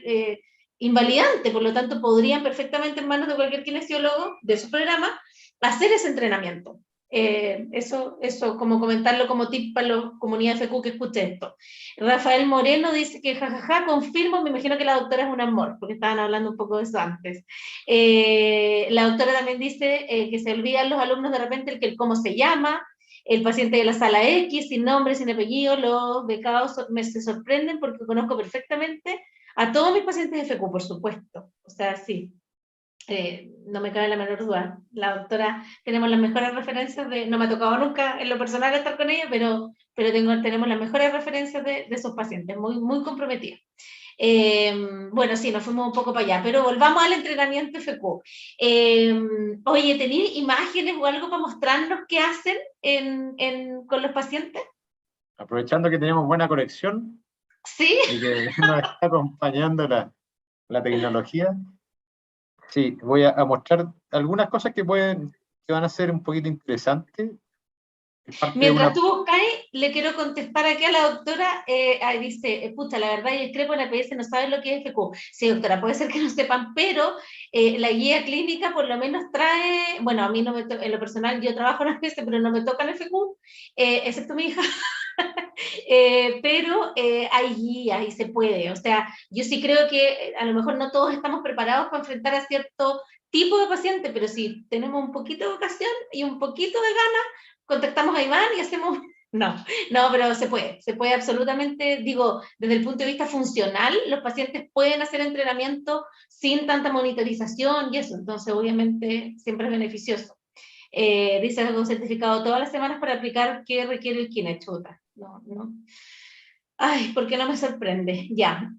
B: invalidante, por lo tanto podrían perfectamente en manos de cualquier kinesiólogo de su programa hacer ese entrenamiento. Eso como comentarlo como tip para la comunidad FQ que escuche esto. Rafael Moreno dice que jajaja, confirmo, me imagino que la doctora es un amor, porque estaban hablando un poco de eso antes. La doctora también dice que se olvidan los alumnos de repente el cómo se llama, el paciente de la sala X, sin nombre, sin apellido, los becados se sorprenden porque conozco perfectamente a todos mis pacientes de FQ, por supuesto. O sea, sí, no me cabe la menor duda. La doctora, tenemos las mejores referencias no me ha tocado nunca en lo personal estar con ella, pero tenemos las mejores referencias de esos pacientes, muy, muy comprometidas. Bueno, sí, nos fuimos un poco para allá, pero volvamos al entrenamiento FQ. Oye, ¿tenéis imágenes o algo para mostrarnos qué hacen con los pacientes?
A: Aprovechando que tenemos buena conexión
B: Sí.
A: y que nos está acompañando la tecnología, sí, voy a mostrar algunas cosas que van a ser un poquito interesantes. Es parte de
B: Mientras
A: una.
B: tú buscáis, le quiero contestar aquí a la doctora, ahí dice, pucha, la verdad, yo discrepo en la PS, no saben lo que es FQ. Sí, doctora, puede ser que no sepan, pero la guía clínica por lo menos trae, bueno, a mí no me en lo personal, yo trabajo en la PS, pero no me toca el FQ, excepto mi hija. Pero hay guías y se puede. O sea, yo sí creo que a lo mejor no todos estamos preparados para enfrentar a cierto tipo de paciente, pero si tenemos un poquito de vocación y un poquito de ganas, contactamos a Iván y hacemos... No, no, pero se puede absolutamente, digo, desde el punto de vista funcional, los pacientes pueden hacer entrenamiento sin tanta monitorización y eso, entonces obviamente siempre es beneficioso. Dice algo certificado todas las semanas para aplicar qué requiere el kinechuta. No, no. Ay, ¿por qué no me sorprende? Ya.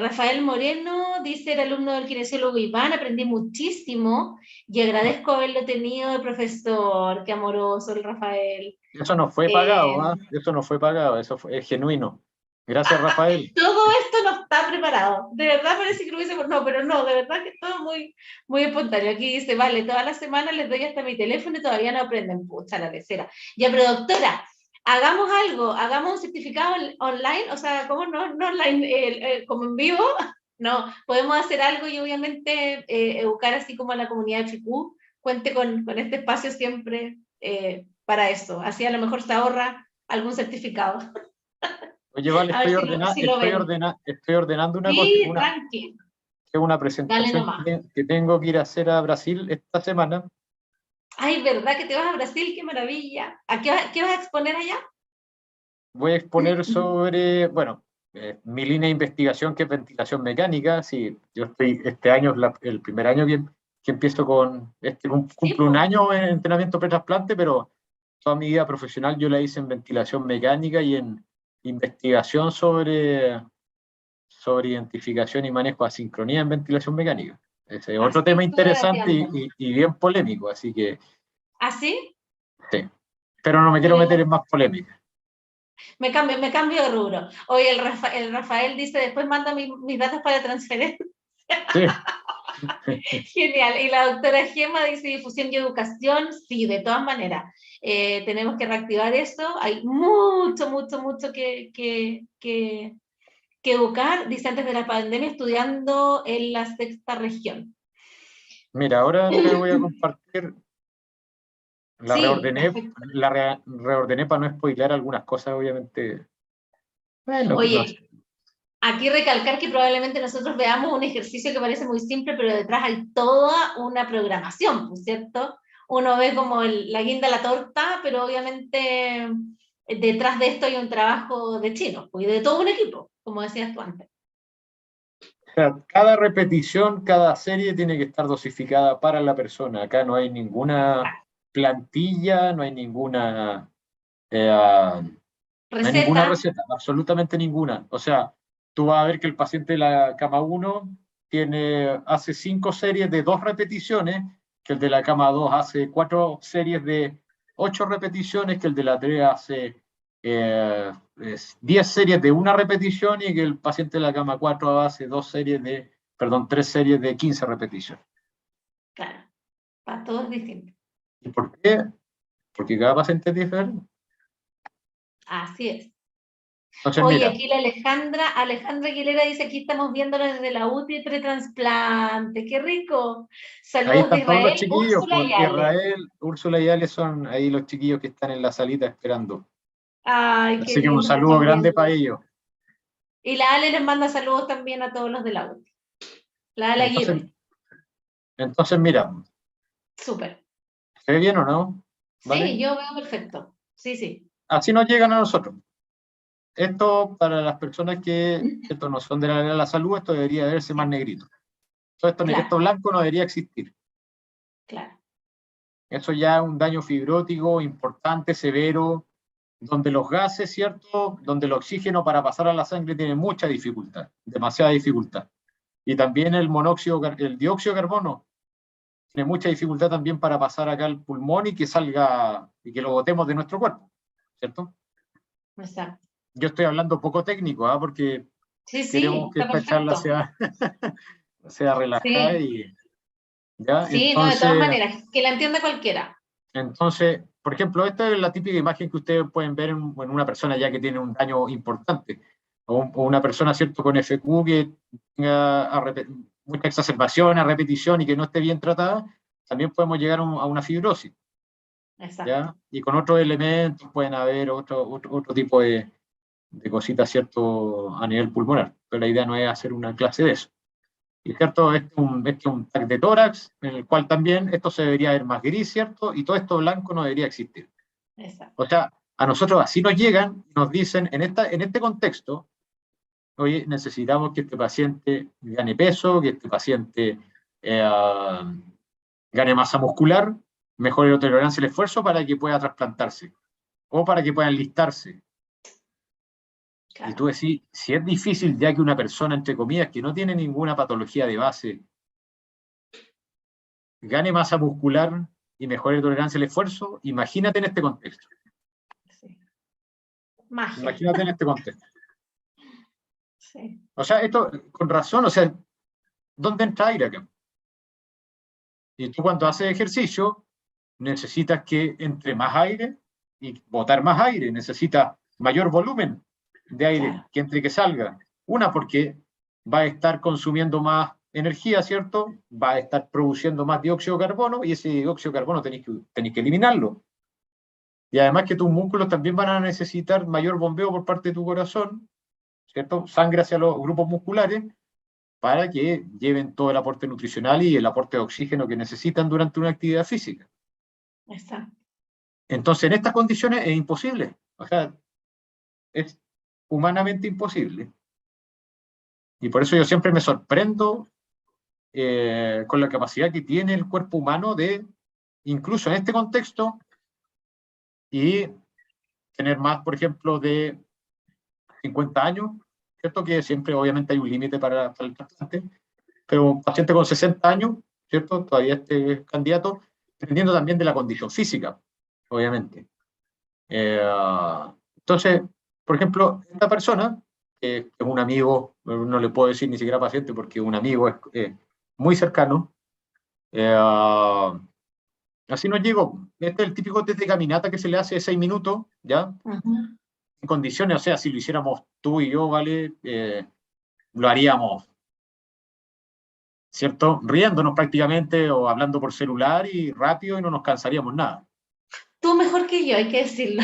B: Rafael Moreno dice, era alumno del kinesiólogo Iván, aprendí muchísimo y agradezco haberlo tenido de profesor. Qué amoroso el Rafael.
A: Eso no fue pagado, ¿ah? Eso no fue pagado, es genuino. Gracias, Rafael.
B: Todo esto no está preparado. De verdad parece que lo hubiésemos, no, pero no, de verdad que es todo muy, muy espontáneo. Aquí dice, vale, todas las semanas les doy hasta mi teléfono y todavía no aprenden. Pucha, la tercera. Ya, pero doctora, hagamos algo, hagamos un certificado online, o sea, ¿cómo no online, como en vivo? No, podemos hacer algo y obviamente educar así como a la comunidad de FICU, cuente con este espacio siempre para eso. Así a lo mejor se ahorra algún certificado.
A: Oye, vale,
B: A ver si lo ven.
A: estoy ordenando una cosa,
B: Sí, tranqui.
A: es una
B: Dale
A: presentación
B: nomás.
A: que tengo que ir a hacer a Brasil esta semana.
B: Ay, ¿verdad que te vas a Brasil? ¡Qué maravilla! ¿Qué vas a exponer allá?
A: Voy a exponer sobre, bueno, mi línea de investigación que es ventilación mecánica. Sí, yo este año es el primer año que empiezo
B: Sí,
A: cumplo un
B: po.
A: año en entrenamiento pre-trasplante, pero toda mi vida profesional yo la hice en ventilación mecánica y en investigación sobre identificación y manejo de asincronía en ventilación mecánica. Ese es otro
B: Así
A: tema
B: estuve
A: interesante
B: gateando.
A: y bien polémico, así que
B: ¿Así?
A: sí. Pero no me quiero meter en más polémica.
B: Me cambio de rubro. Oye, el Rafael dice, después manda mis datos para transferencia.
A: Sí.
B: Genial. Y la doctora Gema dice difusión y educación. Sí, de todas maneras. tenemos que reactivar eso, hay mucho, mucho, mucho que educar, dice antes de la pandemia, estudiando en la sexta región.
A: Mira, ahora te voy a compartir,
B: Sí, perfecto.
A: reordené para no spoilear algunas cosas, obviamente. Bueno, no sé.
B: Oye, aquí recalcar que probablemente nosotros veamos un ejercicio que parece muy simple, pero detrás hay toda una programación, ¿cierto? Uno ve como la guinda a la torta, pero obviamente detrás de esto hay un trabajo de chinos, y de todo un equipo, como decías tú antes.
A: O sea, cada repetición, cada serie tiene que estar dosificada para la persona. Acá no hay ninguna plantilla, no hay ninguna, no hay ninguna
B: Receta,
A: receta, absolutamente ninguna. O sea, tú vas a ver que el paciente de la cama 1 hace 5 series de 2 repeticiones, que el de la cama 2 hace 4 series de 8 repeticiones, que el de la 3 hace 10 series de 1 repetición y que el paciente de la cama 4 hace 3 series de 15 repeticiones.
B: claro, para todos distintos.
A: ¿Y por qué? Porque cada paciente es diferente.
B: Así es.
A: Entonces,
B: Oye,
A: mira,
B: aquí la Alejandra Aguilera dice, aquí estamos viéndolo desde la UTI pretransplante, qué rico.
A: ahí
B: Saludos de
A: están todos los
B: Israel,
A: chiquillos,
B: Úrsula
A: por
B: y Ale.
A: Israel, Úrsula y Ale son ahí los chiquillos que están en la salita esperando.
B: Ay, qué
A: Así que un
B: lindo,
A: saludo
B: están
A: grande para
B: viendo.
A: ellos.
B: Y la Ale les manda saludos también a todos los de la UTI. La Ale
A: Entonces,
B: Aguirre,
A: mira,
B: súper.
A: ¿se ve bien o no? ¿Vale?
B: Sí, yo veo perfecto. Sí, sí.
A: Así nos llegan a nosotros. Esto para las personas que esto no son de la área de la salud, esto debería verse más
B: Sí,
A: negrito. Todo esto
B: claro,
A: blanco no debería existir.
B: claro.
A: Eso ya es un daño fibrótico importante, severo, donde los gases, ¿cierto? Donde el oxígeno para pasar a la sangre tiene mucha dificultad, demasiada dificultad. Y también el dióxido de carbono tiene mucha dificultad también para pasar acá al pulmón y que salga, y que lo botemos de nuestro cuerpo, ¿cierto?
B: Exacto.
A: Yo estoy hablando poco técnico, ¿eh? Porque
B: Sí, sí,
A: queremos que
B: está
A: esta charla
B: perfecto.
A: sea relajada
B: Sí,
A: y ya,
B: sí, no, de todas maneras, que la entienda cualquiera.
A: por ejemplo, esta es la típica imagen que ustedes pueden ver en una persona ya que tiene un daño importante, o una persona, ¿cierto?, con FQ que tenga mucha exacerbación, a repetición y que no esté bien tratada, también podemos llegar a una fibrosis,
B: Exacto.
A: ¿ya? Y con otros elementos pueden haber otro tipo de cositas, ¿cierto?, a nivel pulmonar, pero la idea no es hacer una clase de eso. Y cierto, este es un tag de tórax, en el cual también esto se debería ver más gris, ¿cierto? Y todo esto blanco no debería existir.
B: Exacto.
A: O sea, a nosotros así nos llegan, nos dicen, en este contexto, oye, necesitamos que este paciente gane peso, que este paciente gane masa muscular, mejore la tolerancia al esfuerzo para que pueda trasplantarse o para que pueda enlistarse. Y tú
B: Claro.
A: decís, si es difícil ya que una persona, entre comillas, que no tiene ninguna patología de base, gane masa muscular y mejore tolerancia al esfuerzo, imagínate en este contexto.
B: Sí. Magia.
A: Imagínate en este contexto.
B: Sí.
A: O sea, esto, con razón, o sea, ¿dónde entra aire acá? Y tú cuando haces ejercicio, necesitas que entre más aire y botar más aire, necesitas mayor volumen de aire
B: Claro.
A: que entre que salga. Una, porque va a estar consumiendo más energía, ¿cierto? Va a estar produciendo más dióxido de carbono y ese dióxido de carbono tenéis que eliminarlo. Y además que tus músculos también van a necesitar mayor bombeo por parte de tu corazón, ¿cierto? Sangre hacia los grupos musculares para que lleven todo el aporte nutricional y el aporte de oxígeno que necesitan durante una actividad física.
B: Exacto.
A: Entonces, en estas condiciones es imposible. O sea, es humanamente imposible. Y por eso yo siempre me sorprendo con la capacidad que tiene el cuerpo humano de, incluso en este contexto, y tener más, por ejemplo, de 50 años, ¿cierto? Que siempre obviamente hay un límite para el trasplante, pero un paciente con 60 años, ¿cierto? Todavía este candidato, dependiendo también de la condición física, obviamente. Entonces, por ejemplo, esta persona, que es un amigo, no le puedo decir ni siquiera paciente porque un amigo es muy cercano, eh, Así nos llegó. Este es el típico test de caminata que se le hace de 6 minutos, ¿ya?
B: Ujú.
A: En condiciones, o sea, si lo hiciéramos tú y yo, ¿vale? Lo haríamos, ¿cierto? Riéndonos prácticamente o hablando por celular y rápido y no nos cansaríamos nada.
B: Tú mejor que yo, hay que decirlo.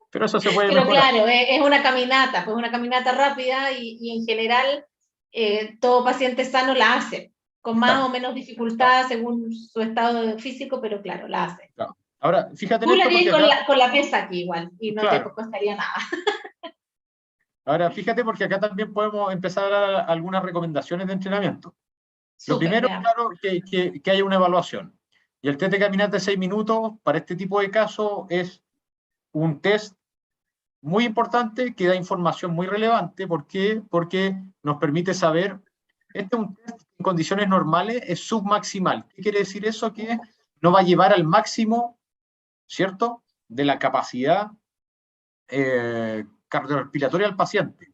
A: Pero eso se puede
B: Pero
A: mejorar.
B: claro, es una caminata, pues una caminata rápida y en general todo paciente sano la hace, con más
A: Claro,
B: o menos
A: claro,
B: dificultad según su estado físico, pero claro, la hace.
A: claro. Ahora, fíjate en
B: Tú la
A: esto
B: harías
A: porque acá,
B: con la pieza aquí igual y no te
A: claro,
B: costaría nada.
A: ahora fíjate porque acá también podemos empezar a dar algunas recomendaciones de entrenamiento. Lo
B: Súper,
A: primero,
B: veamos.
A: claro, que haya una evaluación. Y el test de caminata de 6 minutos para este tipo de casos es un test muy importante que da información muy relevante. ¿Por qué? Porque nos permite saber, este es un test en condiciones normales, es submaximal. ¿Qué quiere decir eso? Que no va a llevar al máximo, ¿cierto?, de la capacidad cardiorrespiratoria del paciente.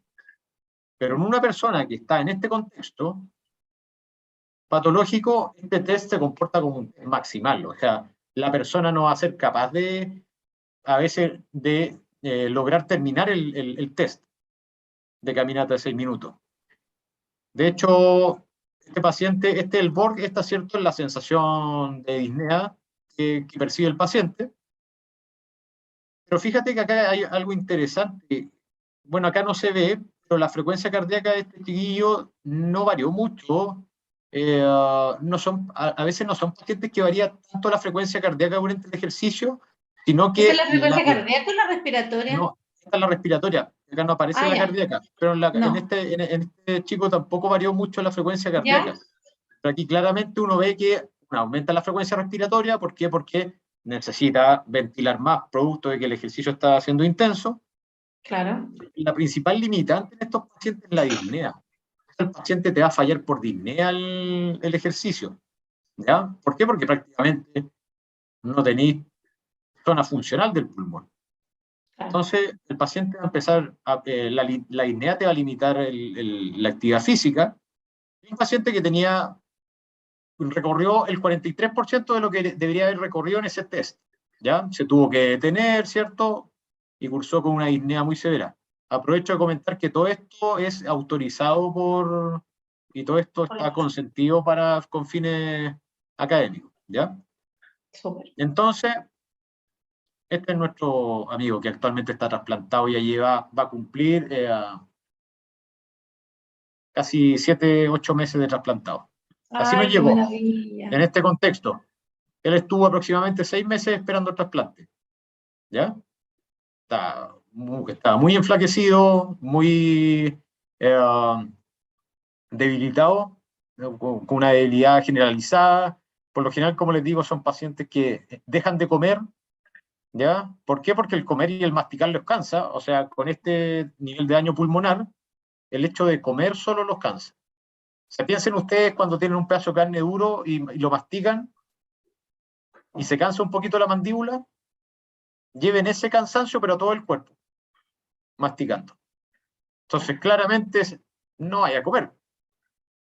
A: Pero en una persona que está en este contexto patológico, este test se comporta como un test maximal. O sea, la persona no va a ser capaz de, a veces, de lograr terminar el test de caminata de 6 minutos. De hecho, este paciente, el BORG está cierto en la sensación de disnea que percibe el paciente. Pero fíjate que acá hay algo interesante. Bueno, acá no se ve, pero la frecuencia cardíaca de este chiquillo no varió mucho. No son, a veces no son pacientes que varía tanto la frecuencia cardíaca durante el ejercicio, sino
B: ¿Esa es
A: que
B: la frecuencia cardíaca o la respiratoria?
A: no, esta es la respiratoria, acá no aparece
B: Ah,
A: la
B: ya,
A: cardíaca, pero
B: no.
A: en este chico tampoco varió mucho la frecuencia cardíaca.
B: ¿Ya?
A: Pero aquí claramente uno ve que aumenta la frecuencia respiratoria. ¿Por qué? Porque necesita ventilar más, producto de que el ejercicio está siendo intenso.
B: Claro.
A: Y la principal limitante en estos pacientes es la disnea. El paciente te va a fallar por disnea el ejercicio. ¿Ya? ¿Por qué? Porque prácticamente no tenéis zona funcional del pulmón.
B: Claro.
A: Entonces, el paciente va a empezar, la disnea te va a limitar la actividad física. Y un paciente que recorrió el 43% de lo que debería haber recorrido en ese test. ¿Ya? Se tuvo que detener, ¿cierto? Y cursó con una disnea muy severa. Aprovecho de comentar que todo esto es autorizado y todo esto
B: Por
A: está
B: eso.
A: consentido con fines académicos. ¿Ya?
B: Súper.
A: Entonces, este es nuestro amigo que actualmente está trasplantado y ya va a cumplir casi 7, 8 meses de trasplantado. Así nos
B: Ay, qué
A: llegó.
B: maravilla.
A: En este contexto, él estuvo aproximadamente 6 meses esperando el trasplante. ¿Ya? Está muy enflaquecido, muy debilitado, ¿no? Con una debilidad generalizada. Por lo general, como les digo, son pacientes que dejan de comer. ¿Ya? ¿Por qué? Porque el comer y el masticar los cansa. O sea, con este nivel de daño pulmonar, el hecho de comer solo los cansa. O sea, piensen ustedes cuando tienen un pedazo de carne duro y lo mastican y se cansa un poquito la mandíbula, lleven ese cansancio, pero a todo el cuerpo, masticando. Entonces, claramente, no vaya a comer,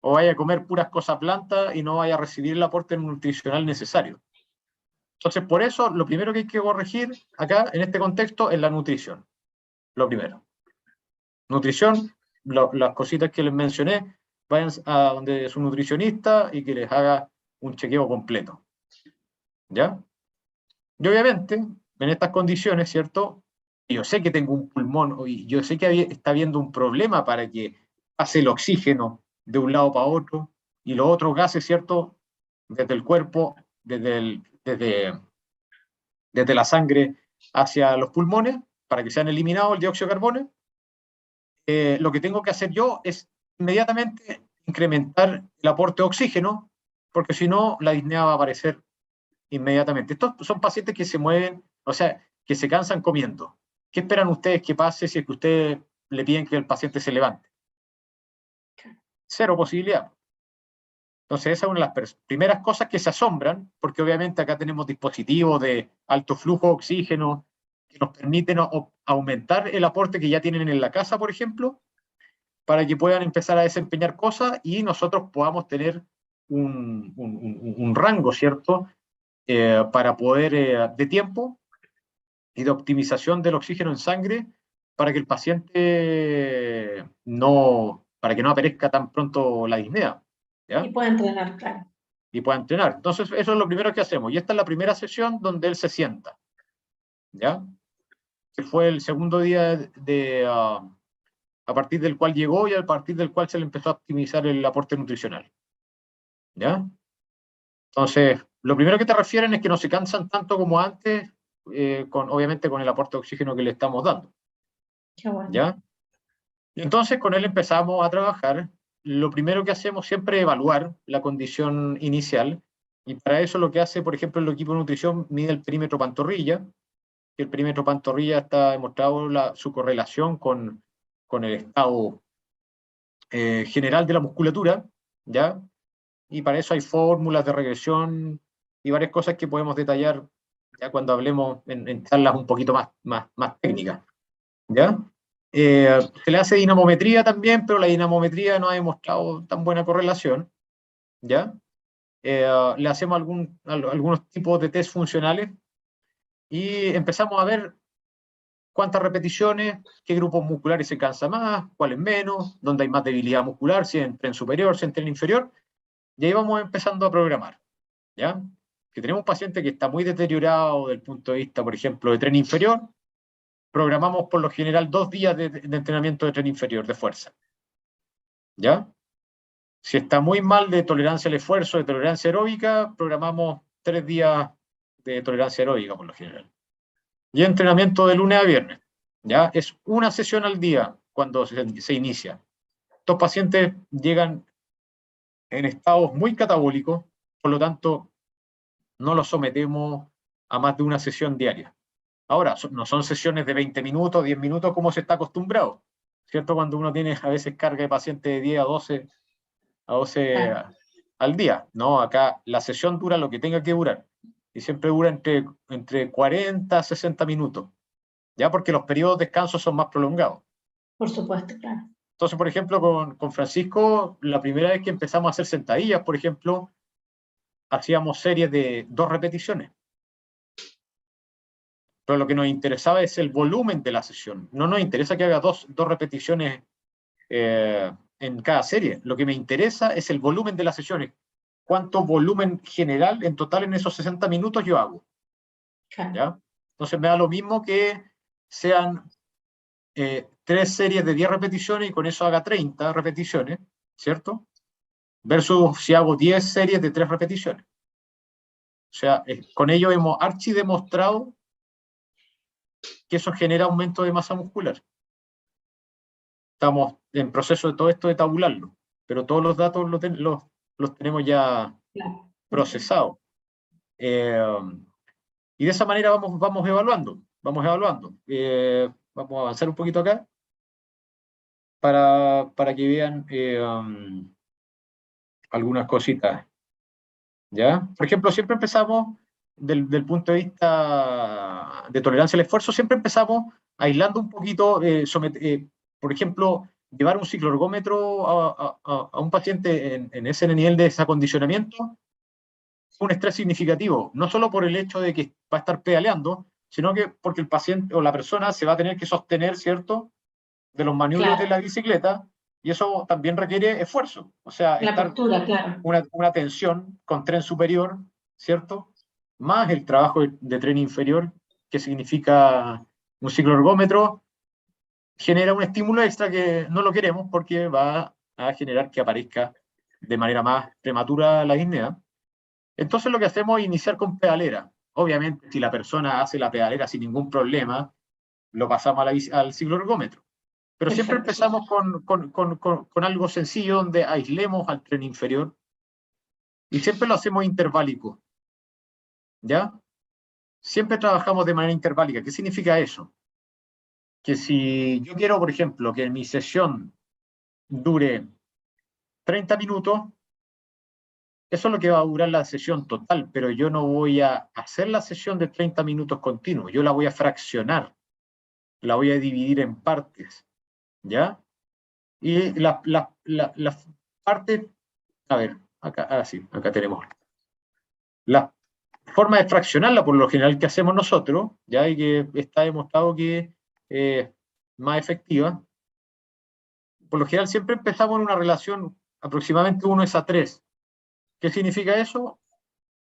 A: o vaya a comer puras cosas blandas y no vaya a recibir el aporte nutricional necesario. Entonces, por eso, lo primero que hay que corregir acá, en este contexto, es la nutrición. Lo primero. Nutrición, las cositas que les mencioné, vayan a donde su nutricionista y que les haga un chequeo completo. ¿Ya? Y obviamente, en estas condiciones, ¿cierto? Yo sé que tengo un pulmón, y yo sé que está habiendo un problema para que pase el oxígeno de un lado para otro y los otros gases, ¿cierto? Desde el cuerpo, desde la sangre hacia los pulmones, para que sean eliminados el dióxido de carbono. Lo que tengo que hacer yo es inmediatamente incrementar el aporte de oxígeno, porque si no, la disnea va a aparecer inmediatamente. Estos son pacientes que se mueven, o sea, que se cansan comiendo. ¿Qué esperan ustedes que pase si es que ustedes le piden que el paciente se levante? Cero posibilidad. Entonces, esa es una de las primeras cosas que se asombran, porque obviamente acá tenemos dispositivos de alto flujo de oxígeno que nos permiten aumentar el aporte que ya tienen en la casa, por ejemplo, para que puedan empezar a desempeñar cosas y nosotros podamos tener un rango, ¿cierto? Para poder, de tiempo y de optimización del oxígeno en sangre para que el paciente para que no aparezca tan pronto la disnea, ¿ya?
B: Y puede entrenar, claro.
A: Y pueda entrenar. Entonces, eso es lo primero que hacemos. Y esta es la primera sesión donde él se sienta, ¿ya? Que fue el segundo día a partir del cual llegó y a partir del cual se le empezó a optimizar el aporte nutricional, ¿ya? Entonces, lo primero que te refieren es que no se cansan tanto como antes, obviamente con el aporte de oxígeno que le estamos dando.
B: Qué bueno.
A: ¿Ya? Entonces, con él empezamos a trabajar. Lo primero que hacemos siempre es evaluar la condición inicial, y para eso lo que hace, por ejemplo, el equipo de nutrición mide el perímetro pantorrilla, que el perímetro pantorrilla está demostrado su correlación con el estado general de la musculatura, ¿ya? Y para eso hay fórmulas de regresión y varias cosas que podemos detallar ya cuando hablemos en charlas un poquito más técnicas, ¿ya? Se le hace dinamometría también, pero la dinamometría no ha demostrado tan buena correlación, ¿ya? Le hacemos algunos tipos de test funcionales y empezamos a ver cuántas repeticiones, qué grupos musculares se cansa más, cuáles menos, dónde hay más debilidad muscular, si en tren superior, si en tren inferior, y ahí vamos empezando a programar, ¿ya? Si tenemos un paciente que está muy deteriorado desde el punto de vista, por ejemplo, de tren inferior, programamos por lo general 2 días de entrenamiento de tren inferior, de fuerza, ¿ya? Si está muy mal de tolerancia al esfuerzo, de tolerancia aeróbica, programamos 3 días de tolerancia aeróbica por lo general. Y entrenamiento de lunes a viernes, ¿ya? Es una sesión al día cuando se inicia. Estos pacientes llegan en estados muy catabólicos, por lo tanto, no los sometemos a más de una sesión diaria. Ahora, no son sesiones de 20 minutos, 10 minutos como se está acostumbrado, ¿cierto? Cuando uno tiene a veces carga de pacientes de 10 a 12
B: Claro.
A: al día. No, acá la sesión dura lo que tenga que durar. Y siempre dura entre 40 a 60 minutos, ¿ya? Porque los periodos de descanso son más prolongados.
B: Por supuesto, claro.
A: Entonces, por ejemplo, con Francisco, la primera vez que empezamos a hacer sentadillas, por ejemplo, hacíamos series de 2 repeticiones. Pero lo que nos interesaba es el volumen de la sesión. No nos interesa que haga dos repeticiones en cada serie. Lo que me interesa es el volumen de las sesiones. ¿Cuánto volumen general en total en esos 60 minutos yo hago?
B: Claro.
A: ¿Ya? Entonces me da lo mismo que sean 3 series de 10 repeticiones y con eso haga 30 repeticiones, ¿cierto? Versus si hago 10 series de 3 repeticiones. O sea, con ello hemos archidemostrado que eso genera aumento de masa muscular. Estamos en proceso de todo esto de tabularlo, pero todos los datos los tenemos ya
B: Claro.
A: procesados. Y de esa manera vamos evaluando. Vamos a avanzar un poquito acá para que vean algunas cositas, ¿ya? Por ejemplo, siempre empezamos del punto de vista de tolerancia al esfuerzo, siempre empezamos aislando un poquito, por ejemplo, llevar un cicloergómetro a un paciente en ese nivel de desacondicionamiento, un estrés significativo, no solo por el hecho de que va a estar pedaleando, sino que porque el paciente o la persona se va a tener que sostener, ¿cierto?, de los maniobros
B: Claro.
A: de la bicicleta, y eso también requiere esfuerzo, o sea,
B: La
A: estar
B: postura, claro.
A: una tensión con tren superior, ¿cierto?, más el trabajo de tren inferior, que significa un cicloergómetro, genera un estímulo extra que no lo queremos porque va a generar que aparezca de manera más prematura la disnea. Entonces lo que hacemos es iniciar con pedalera. Obviamente, si la persona hace la pedalera sin ningún problema, lo pasamos al cicloergómetro. Pero siempre
B: Perfecto.
A: empezamos con algo sencillo donde aislemos al tren inferior y siempre lo hacemos interválico, ¿ya? Siempre trabajamos de manera interválica. ¿Qué significa eso? Que si yo quiero, por ejemplo, que mi sesión dure 30 minutos, eso es lo que va a durar la sesión total, pero yo no voy a hacer la sesión de 30 minutos continuos, yo la voy a fraccionar, la voy a dividir en partes, ¿ya? Y las partes, a ver, acá, sí, acá tenemos. La forma de fraccionarla, por lo general, que hacemos nosotros, ya y que está demostrado que es más efectiva, por lo general siempre empezamos en una relación aproximadamente 1:3. ¿Qué significa eso?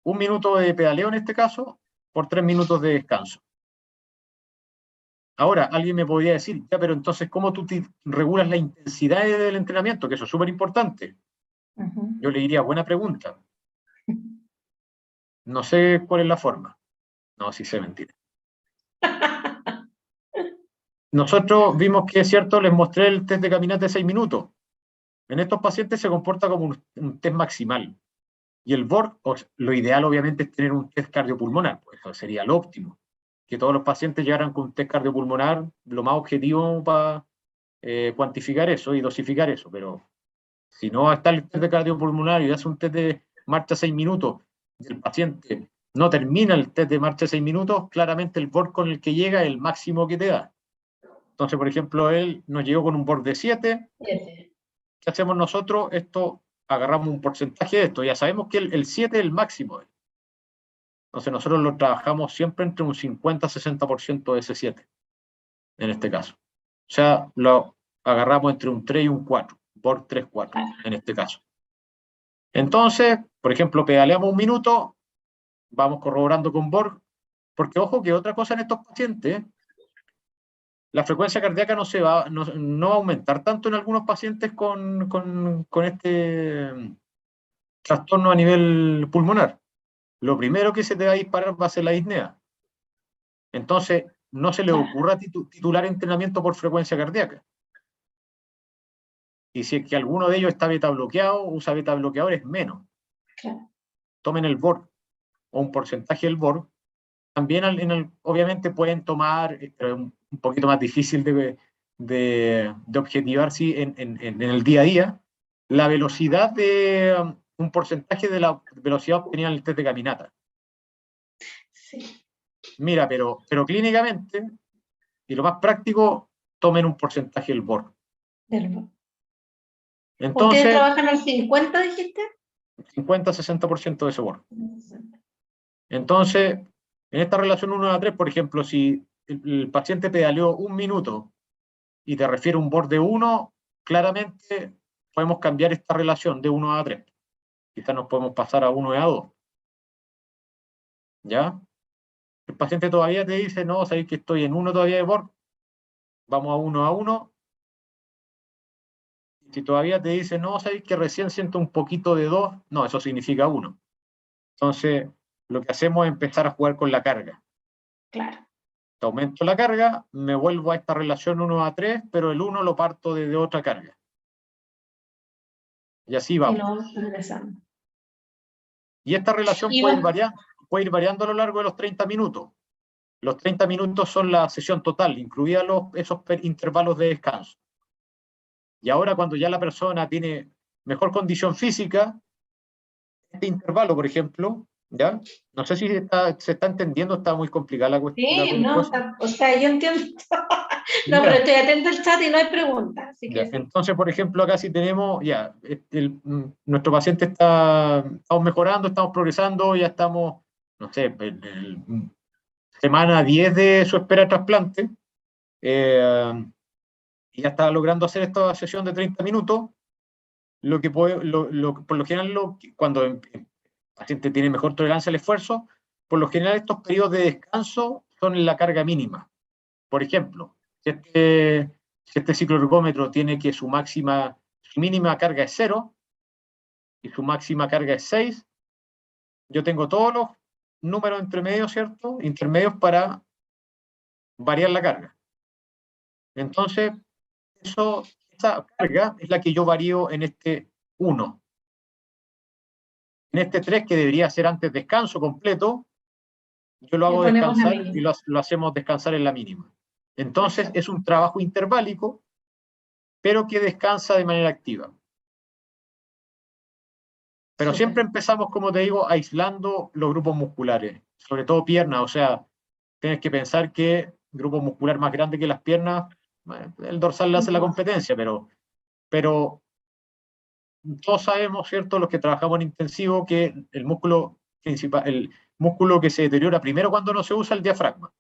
A: 1 minuto de pedaleo en este caso, por 3 minutos de descanso. Ahora, alguien me podría decir, ya, pero entonces, ¿cómo tú regulas la intensidad del entrenamiento? Que eso es súper importante. Yo le diría, buena pregunta. No sé cuál es la forma. No, sí sé, mentira. Nosotros vimos que es cierto, les mostré el test de caminata de 6 minutos. En estos pacientes se comporta como un test maximal. Y el BORG, lo ideal obviamente es tener un test cardiopulmonar, pues eso sería lo óptimo. Que todos los pacientes llegaran con un test cardiopulmonar, lo más objetivo para cuantificar eso y dosificar eso. Pero si no está el test de cardiopulmonar y hace un test de marcha 6 minutos y el paciente no termina el test de marcha 6 minutos, claramente el BORG con el que llega es el máximo que te da. Entonces, por ejemplo, él nos llegó con un BORG de 7. ¿Qué hacemos nosotros? Esto, agarramos un porcentaje de esto. Ya sabemos que el 7 es el máximo. Entonces, nosotros lo trabajamos siempre entre un 50-60% de ese 7, en este caso. O sea, lo agarramos entre un 3 y un 4, BORG 3-4, en este caso. Entonces, por ejemplo, pedaleamos 1 minuto, vamos corroborando con BORG, porque ojo que otra cosa en estos pacientes, la frecuencia cardíaca no va a aumentar tanto en algunos pacientes con este trastorno a nivel pulmonar. Lo primero que se te va a disparar va a ser la disnea. Entonces, no se le ocurra titular entrenamiento por frecuencia cardíaca. Y si es que alguno de ellos está beta bloqueado, usa beta bloqueadores, menos.
B: Claro.
A: Tomen el BORG o un porcentaje del BORG. También obviamente pueden tomar, pero es un poquito más difícil de objetivar en el día a día, la velocidad de un porcentaje de la velocidad obtenida en el test de caminata.
B: Sí.
A: Mira, pero clínicamente, y lo más práctico, tomen un porcentaje del BORG. Entonces,
B: ¿ustedes trabajan al 50, dijiste?
A: 50-60% de ese BORG. Entonces, en esta relación 1:3, por ejemplo, si el paciente pedaleó 1 minuto y te refiere a un BORG de 1, claramente podemos cambiar esta relación de 1:3. Quizás nos podemos pasar a 1:2. ¿Ya? El paciente todavía te dice, no, sabéis que estoy en 1 todavía de BORG, vamos a 1:1. Si todavía te dice, no, sabéis que recién siento un poquito de 2, no, eso significa 1. Entonces, lo que hacemos es empezar a jugar con la carga.
B: Claro.
A: Aumento la carga, me vuelvo a esta relación 1:3, pero el 1 lo parto desde otra carga. Y así vamos.
B: Y lo vamos progresando.
A: Y esta relación puede ir variando a lo largo de los 30 minutos. Los 30 minutos son la sesión total, incluidos esos intervalos de descanso. Y ahora, cuando ya la persona tiene mejor condición física, este intervalo, por ejemplo, ¿ya? No sé si se está entendiendo, está muy complicada la cuestión.
B: Sí, no, o sea, yo entiendo. No, pero estoy atento al chat y no hay preguntas. Así que sí.
A: Entonces, por ejemplo, acá sí tenemos, ya, nuestro paciente estamos mejorando, estamos progresando, ya estamos, no sé, en semana 10 de su espera de trasplante, y ya está logrando hacer esta sesión de 30 minutos. Lo que por lo general, cuando el paciente tiene mejor tolerancia al esfuerzo, por lo general estos periodos de descanso son en la carga mínima. Por ejemplo, si este cicloergómetro tiene que su mínima carga es 0 y su máxima carga es 6, yo tengo todos los números intermedios, ¿cierto? Intermedios para variar la carga. Entonces, esa carga es la que yo varío en este 1. En este 3, que debería ser antes descanso completo, yo lo hago descansar y lo hacemos descansar en la mínima. Entonces, es un trabajo interválico, pero que descansa de manera activa. Pero siempre empezamos, como te digo, aislando los grupos musculares, sobre todo piernas. O sea, tienes que pensar que grupo muscular más grande que las piernas, el dorsal le hace la competencia, pero todos sabemos, ¿cierto?, los que trabajamos en intensivo, que el músculo principal, el músculo que se deteriora primero cuando no se usa el diafragma,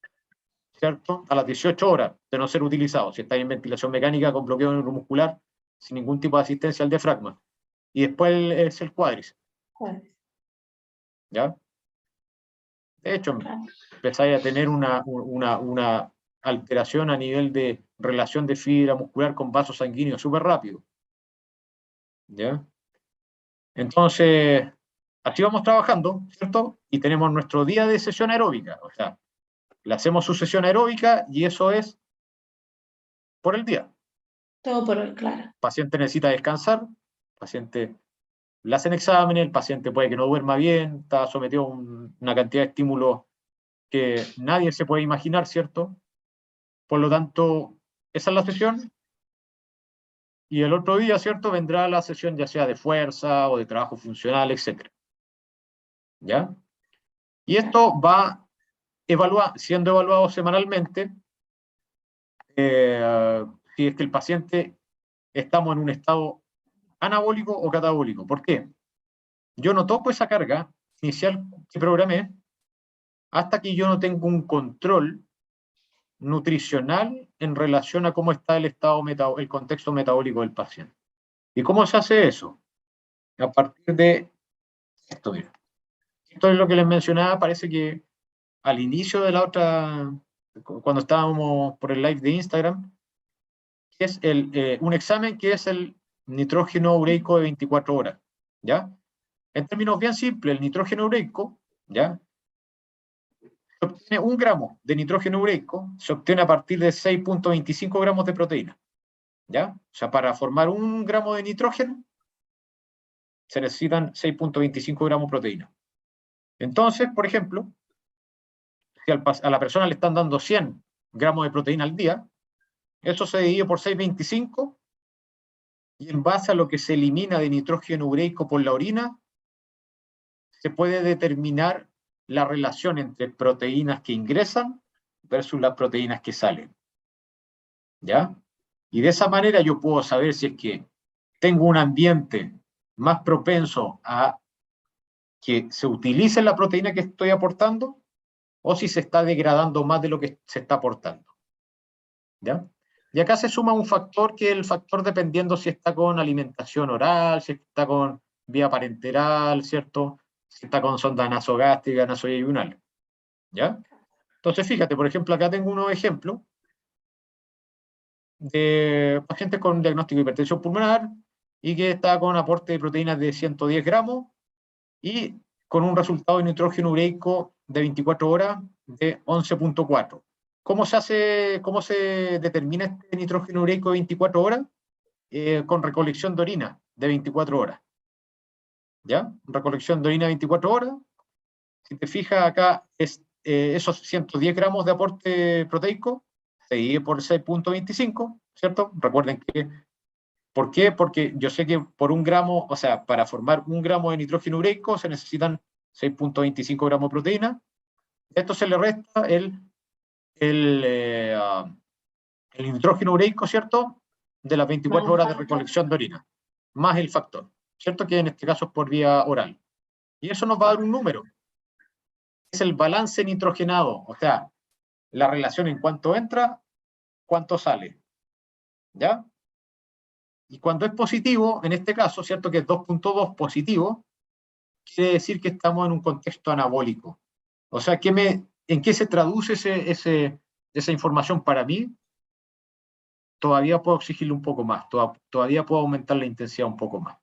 A: ¿cierto? A las 18 horas de no ser utilizado, si está en ventilación mecánica con bloqueo neuromuscular, sin ningún tipo de asistencia al diafragma. Y después es el cuádriceps, ¿ya? De hecho, empezáis a tener una alteración a nivel de relación de fibra muscular con vasos sanguíneos súper rápido, ¿ya? Entonces, así vamos trabajando, ¿cierto? Y tenemos nuestro día de sesión aeróbica, o sea, le hacemos su sesión aeróbica y eso es por el día.
B: Todo por hoy, claro.
A: El paciente necesita descansar, el paciente le hacen exámenes, el paciente puede que no duerma bien, está sometido a una cantidad de estímulos que nadie se puede imaginar, ¿cierto? Por lo tanto, esa es la sesión. Y el otro día, ¿cierto?, vendrá la sesión ya sea de fuerza o de trabajo funcional, etc. ¿Ya? Y esto va siendo evaluado semanalmente si es que el paciente estamos en un estado anabólico o catabólico. ¿Por qué? Yo no toco esa carga inicial que programé hasta que yo no tengo un control nutricional en relación a cómo está el contexto metabólico del paciente. ¿Y cómo se hace eso? A partir de esto, mira. Esto es lo que les mencionaba, parece que al inicio de la otra, cuando estábamos por el live de Instagram, que es un examen que es el nitrógeno ureico de 24 horas, ¿ya? En términos bien simples, el nitrógeno ureico, ¿ya? Se obtiene 1 gramo de nitrógeno ureico, se obtiene a partir de 6.25 gramos de proteína, ¿ya? O sea, para formar 1 gramo de nitrógeno, se necesitan 6.25 gramos de proteína. Entonces, por ejemplo, si a la persona le están dando 100 gramos de proteína al día, eso se divide por 6.25 y en base a lo que se elimina de nitrógeno ureico por la orina, se puede determinar la relación entre proteínas que ingresan versus las proteínas que salen. ¿Ya? Y de esa manera yo puedo saber si es que tengo un ambiente más propenso a que se utilice la proteína que estoy aportando o si se está degradando más de lo que se está aportando. ¿Ya? Y acá se suma un factor que es el factor dependiendo si está con alimentación oral, si está con vía parenteral, ¿cierto? Si está con sonda nasogástrica, nasoyeyunal. ¿Ya? Entonces, fíjate, por ejemplo, acá tengo unos ejemplos de pacientes con diagnóstico de hipertensión pulmonar y que está con aporte de proteínas de 110 gramos y con un resultado de nitrógeno ureico de 24 horas de 11.4. ¿Cómo se determina este nitrógeno ureico de 24 horas? Con recolección de orina de 24 horas. ¿Ya? Recolección de orina de 24 horas. Si te fijas acá, esos 110 gramos de aporte proteico se divide por 6.25, ¿cierto? Recuerden que, ¿por qué? Porque yo sé que por 1 gramo, o sea, para formar 1 gramo de nitrógeno ureico se necesitan 6.25 gramos de proteína. A esto se le resta el nitrógeno ureico, ¿cierto? De las 24 horas de recolección de orina, más el factor, ¿cierto? Que en este caso es por vía oral. Y eso nos va a dar un número. Es el balance nitrogenado, o sea, la relación en cuánto entra, cuánto sale. ¿Ya? Y cuando es positivo, en este caso, ¿cierto? Que es 2.2 positivo, quiere decir que estamos en un contexto anabólico. O sea, ¿en qué se traduce esa información para mí? Todavía puedo exigirle un poco más, todavía puedo aumentar la intensidad un poco más.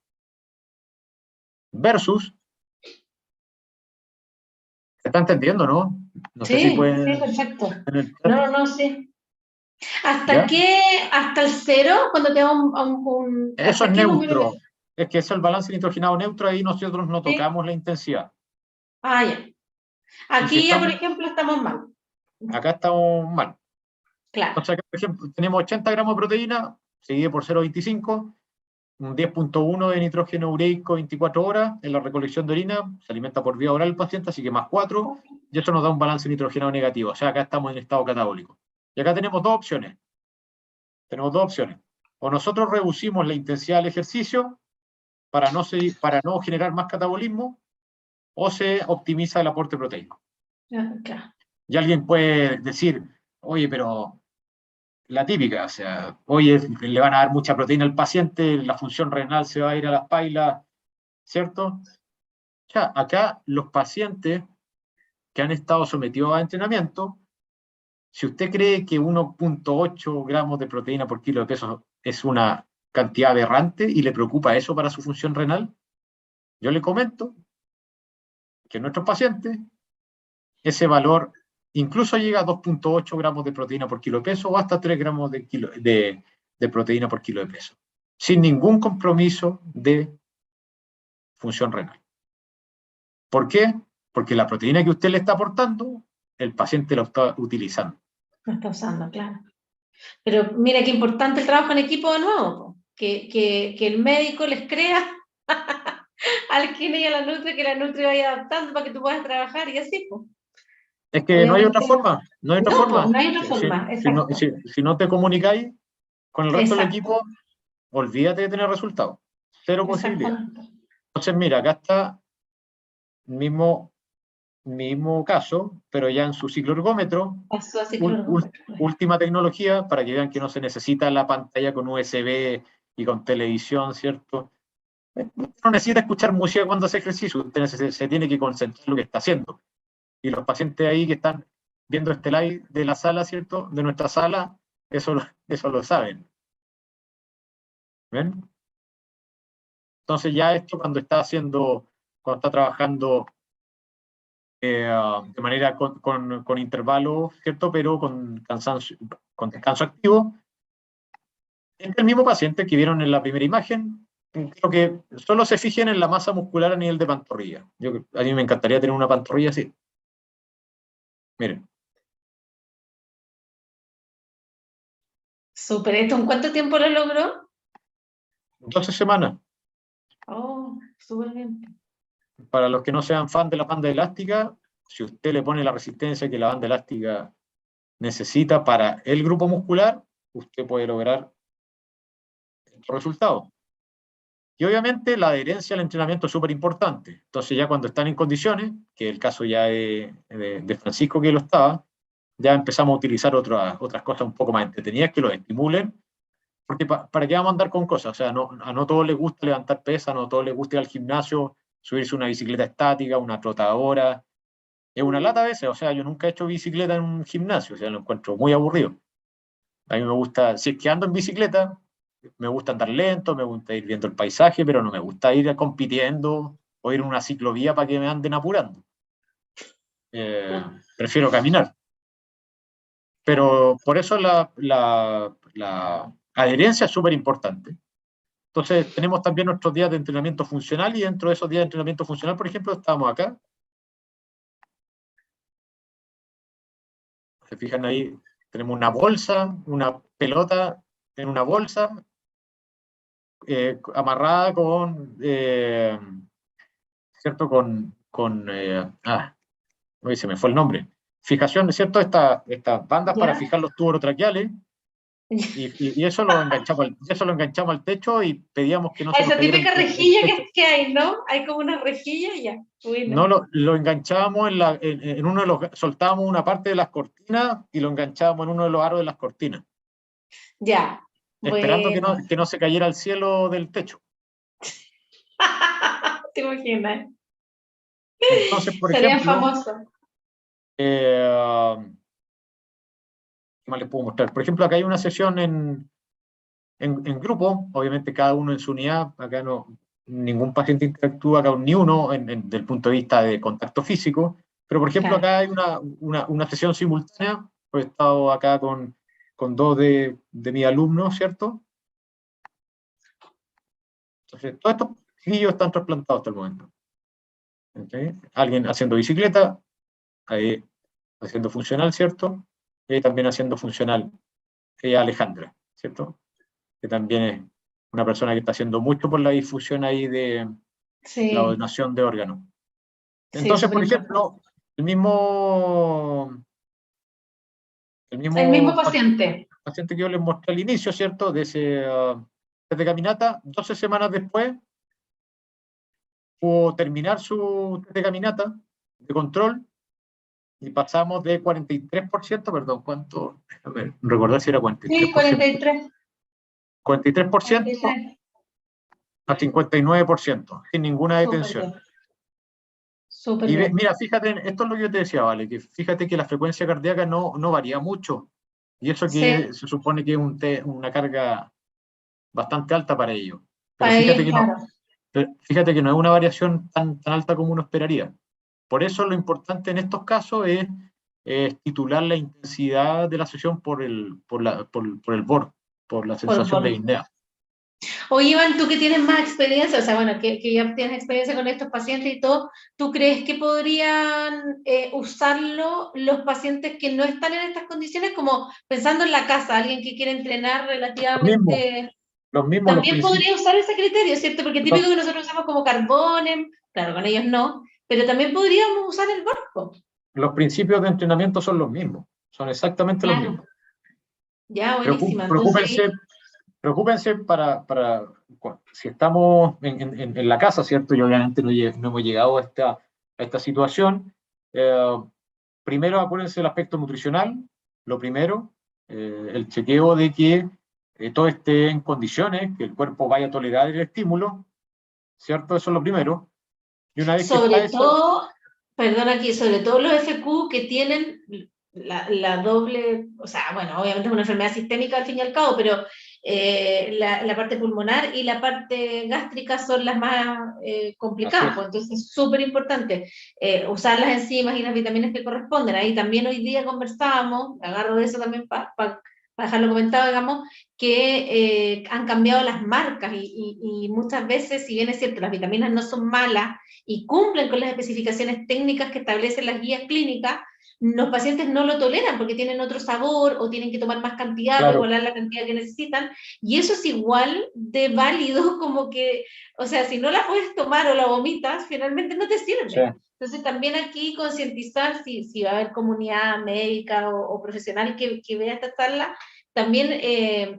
A: Versus, ¿se está entendiendo, no? No sé si pueden...
B: Sí, perfecto. No, sí. ¿Hasta
A: ¿Ya?
B: ¿Hasta el 0? Cuando te da
A: Eso es neutro. Es que es el balance nitrogenado neutro, ahí nosotros no tocamos la intensidad.
B: Ah, ya. Aquí ya, por ejemplo, estamos mal.
A: Acá estamos mal.
B: Claro.
A: O sea, por ejemplo, tenemos 80 gramos de proteína, se divide por 0.25, un 10.1 de nitrógeno ureico 24 horas en la recolección de orina, se alimenta por vía oral el paciente, así que más 4, y eso nos da un balance nitrogenado negativo. O sea, acá estamos en estado catabólico. Y acá tenemos dos opciones. O nosotros reducimos la intensidad del ejercicio, para no generar más catabolismo, o se optimiza el aporte proteico.
B: Claro.
A: Y alguien puede decir, oye, pero la típica, o sea, oye, le van a dar mucha proteína al paciente, la función renal se va a ir a las pailas, ¿cierto? Ya, acá los pacientes que han estado sometidos a entrenamiento, si usted cree que 1,8 gramos de proteína por kilo de peso es una cantidad aberrante y le preocupa eso para su función renal, yo le comento que en nuestros pacientes ese valor incluso llega a 2,8 gramos de proteína por kilo de peso o hasta 3 gramos de proteína por kilo de peso, sin ningún compromiso de función renal. ¿Por qué? Porque la proteína que usted le está aportando, el paciente la está utilizando.
B: Lo está usando, claro. Pero mira qué importante el trabajo en equipo de nuevo, que el médico les crea al kine y a la nutri, que la nutri vaya adaptando para que tú puedas trabajar y así, pues.
A: Es que no hay otra
B: Obviamente,
A: forma, no hay otra
B: no, pues,
A: forma.
B: no hay otra forma, exacto.
A: Si no te comunicáis con el resto del
B: Exacto,
A: equipo, olvídate de tener resultados. Cero posibilidad.
B: exactamente.
A: Entonces, mira, acá está el mismo caso, pero ya en su cicloergómetro,
B: Pasó así que lo
A: última tecnología, para que vean que no se necesita la pantalla con USB y con televisión, ¿cierto? No necesita escuchar música cuando hace ejercicio, usted se tiene que concentrar en lo que está haciendo. Y los pacientes ahí que están viendo este live de la sala, ¿cierto? De nuestra sala, eso lo saben. ¿Ven? Entonces ya esto cuando está trabajando de manera con intervalos, ¿cierto? Pero con descanso activo, es el mismo paciente que vieron en la primera imagen, creo que solo se fijen en la masa muscular a nivel de pantorrilla. A mí me encantaría tener una pantorrilla así. Miren.
B: Súper, ¿esto en cuánto tiempo lo logró?
A: 12 semanas.
B: Oh, súper bien.
A: Para los que no sean fan de la banda elástica, si usted le pone la resistencia que la banda elástica necesita para el grupo muscular, usted puede lograr estos resultados. Y obviamente la adherencia al entrenamiento es súper importante. Entonces ya cuando están en condiciones, que el caso ya de Francisco que lo estaba, ya empezamos a utilizar otras cosas un poco más entretenidas que los estimulen, porque ¿para qué vamos a andar con cosas? O sea, a no todos les gusta levantar pesas, a no todos les gusta ir al gimnasio, subirse una bicicleta estática, una trotadora, es una lata a veces, o sea, yo nunca he hecho bicicleta en un gimnasio, o sea, lo encuentro muy aburrido. A mí me gusta, si es que ando en bicicleta, me gusta andar lento, me gusta ir viendo el paisaje, pero no me gusta ir compitiendo o ir en una ciclovía para que me anden apurando. Prefiero caminar. Pero por eso la adherencia es súper importante. Entonces, tenemos también nuestros días de entrenamiento funcional y dentro de esos días de entrenamiento funcional, por ejemplo, estábamos acá. Se fijan ahí, tenemos una bolsa, una pelota en una bolsa, amarrada ¿cierto? Uy, se me fue el nombre. Fijación, ¿cierto? Estas bandas para
B: ¿Ya?
A: fijar los tubos traqueales y eso lo enganchamos al techo y pedíamos que no se nos
B: Esa
A: cayera
B: típica
A: el
B: rejilla
A: techo.
B: que hay, ¿no? Hay como una rejilla y ya.
A: No,
B: Bueno.
A: lo enganchábamos en uno de los, soltábamos una parte de las cortinas y lo enganchábamos en uno de los aros de las cortinas,
B: Ya.
A: esperando
B: Bueno.
A: que no se cayera al cielo del techo.
B: ¿Te imaginas?
A: Entonces, por
B: Serían
A: ejemplo,
B: famosos.
A: ¿qué más les puedo mostrar? Por ejemplo, acá hay una sesión en grupo, obviamente cada uno en su unidad, acá no, ningún paciente interactúa, acá ni uno desde el punto de vista de contacto físico, pero por ejemplo
B: Claro.
A: acá hay una sesión simultánea, he estado acá con dos de mis alumnos, ¿cierto? Entonces, todos estos chiquillos están trasplantados hasta el momento. ¿Okay? Alguien haciendo bicicleta, ahí haciendo funcional, ¿cierto? Y ahí también haciendo funcional Alejandra, ¿cierto? Que también es una persona que está haciendo mucho por la difusión ahí de la
B: Sí,
A: donación de órganos.
B: sí,
A: Entonces,
B: súper
A: por
B: importante.
A: ejemplo, el mismo, el
B: El mismo
A: mismo
B: paciente.
A: paciente que yo les mostré al inicio, ¿cierto? De caminata, 12 semanas después, pudo terminar su test de caminata, de control, y pasamos de 43%, perdón, ¿cuánto? Déjame recordar si era
B: Sí,
A: 43%, 43%
B: 43.
A: a 59%, sin ninguna
B: Súper
A: detención.
B: bien. Súper
A: Y
B: bien.
A: mira, fíjate, esto es lo que yo te decía, Vale, que fíjate que la frecuencia cardíaca no varía mucho, y eso que
B: Sí,
A: se supone que es una carga bastante alta para ello. Pero
B: para
A: fíjate
B: ellos,
A: que no,
B: claro.
A: fíjate que no es una variación tan alta como uno esperaría. Por eso lo importante en estos casos es titular la intensidad de la sesión por el BOR, por la sensación de
B: Por,
A: disnea.
B: Oye, Iván, tú que tienes más experiencia, o sea, bueno, que ya tienes experiencia con estos pacientes y todo, ¿tú crees que podrían usarlo los pacientes que no están en estas condiciones? Como pensando en la casa, alguien que quiere entrenar
A: Los mismos,
B: relativamente,
A: los
B: también
A: principios,
B: podría usar ese criterio, ¿cierto? Porque típico que nosotros usamos como carbonem, claro, con ellos no, pero también podríamos usar el barco.
A: los principios de entrenamiento son los mismos, son exactamente los
B: Claro,
A: mismos.
B: ya, buenísima. Entonces
A: Preocúpense,
B: ahí,
A: preocúpense si estamos en la casa, ¿cierto? Y obviamente no hemos llegado a esta situación. eh, Primero, acuérdense del aspecto nutricional, lo primero, el chequeo de que todo esté en condiciones, que el cuerpo vaya a tolerar el estímulo, ¿cierto? Eso es lo primero. Y una vez que está
B: sobre
A: eso,
B: todo, perdón aquí, sobre todo los FQ que tienen la doble, o sea, bueno, obviamente es una enfermedad sistémica al fin y al cabo, pero la parte pulmonar y la parte gástrica son las más
A: así
B: complicadas,
A: es,
B: pues entonces es súper importante usar las enzimas y las vitaminas que corresponden. Ahí también hoy día conversábamos, agarro de eso también para dejarlo comentado, digamos, que han cambiado las marcas y muchas veces, si bien es cierto, las vitaminas no son malas, y cumplen con las especificaciones técnicas que establecen las guías clínicas, los pacientes no lo toleran porque tienen otro sabor o tienen que tomar más cantidad para
A: claro,
B: igualar la cantidad que necesitan, y eso es igual de válido como que, o sea, si no la puedes tomar o la vomitas, finalmente no te
A: sí,
B: sirve. Entonces también aquí concientizar si va a haber comunidad médica o profesional que vea esta charla, también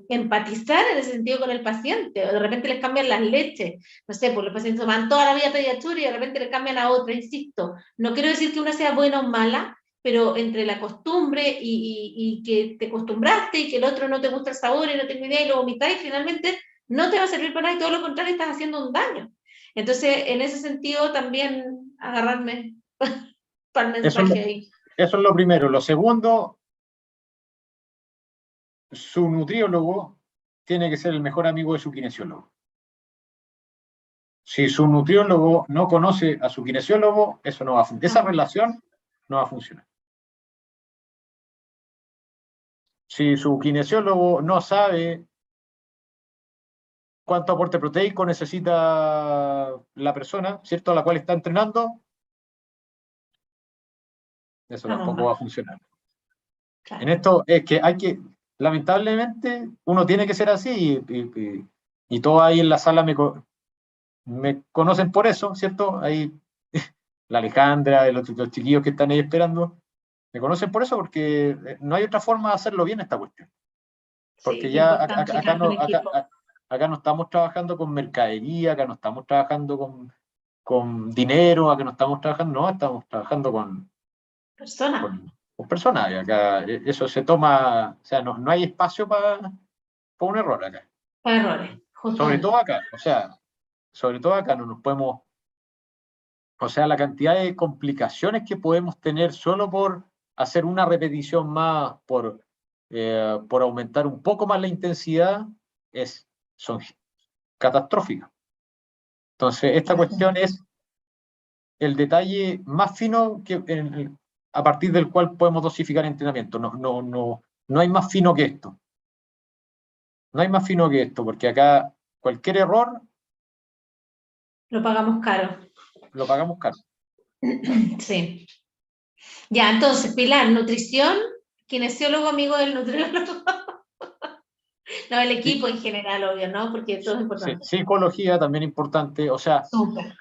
B: empatizar en ese sentido con el paciente, o de repente les cambian las leches, no sé, pues los pacientes toman toda la vida pediatría y de repente le cambian a otra, insisto. No quiero decir que una sea buena o mala, pero entre la costumbre y que te acostumbraste y que el otro no te gusta el sabor y no tengo idea y lo vomitáis, finalmente no te va a servir para nada y todo lo contrario, estás haciendo un daño. Entonces, en ese sentido, también agarrarme para el
A: eso es
B: mensaje ahí.
A: eso es lo primero. Lo segundo, su nutriólogo tiene que ser el mejor amigo de su kinesiólogo. Si su nutriólogo no conoce a su kinesiólogo, eso no va a funcionar. Esa relación no va a funcionar. Si su kinesiólogo no sabe cuánto aporte proteico necesita la persona, ¿cierto?, a la cual está entrenando, eso
B: Vamos
A: tampoco va a
B: mal,
A: funcionar. En
B: claro.
A: esto es que lamentablemente, uno tiene que ser así y todos ahí en la sala me conocen por eso, ¿cierto? Ahí la Alejandra, los chiquillos que están ahí esperando, me conocen por eso porque no hay otra forma de hacerlo bien esta cuestión.
B: Sí,
A: Porque
B: qué
A: ya
B: importante trabajar con equipo.
A: acá no estamos trabajando con mercadería, acá no estamos trabajando con dinero, acá no estamos trabajando, no, estamos trabajando
B: Persona,
A: con personas. Y acá eso se toma, o sea, no hay espacio para un error acá.
B: para errores,
A: Sobre todo
B: justamente.
A: acá, o sea, sobre todo acá no nos podemos, o sea, la cantidad de complicaciones que podemos tener solo por hacer una repetición más, por aumentar un poco más la intensidad, son catastróficas. Entonces, esta cuestión es el detalle más fino a partir del cual podemos dosificar entrenamiento. No hay más fino que esto. No hay más fino que esto, porque acá cualquier error
B: Lo pagamos caro.
A: lo pagamos caro.
B: Sí. Ya, entonces, Pilar, nutrición, kinesiólogo amigo del nutriólogo. No, el
A: Sí,
B: equipo en general, obvio, ¿no? Porque todo es
A: sí,
B: importante.
A: psicología también importante. O sea,
B: Súper.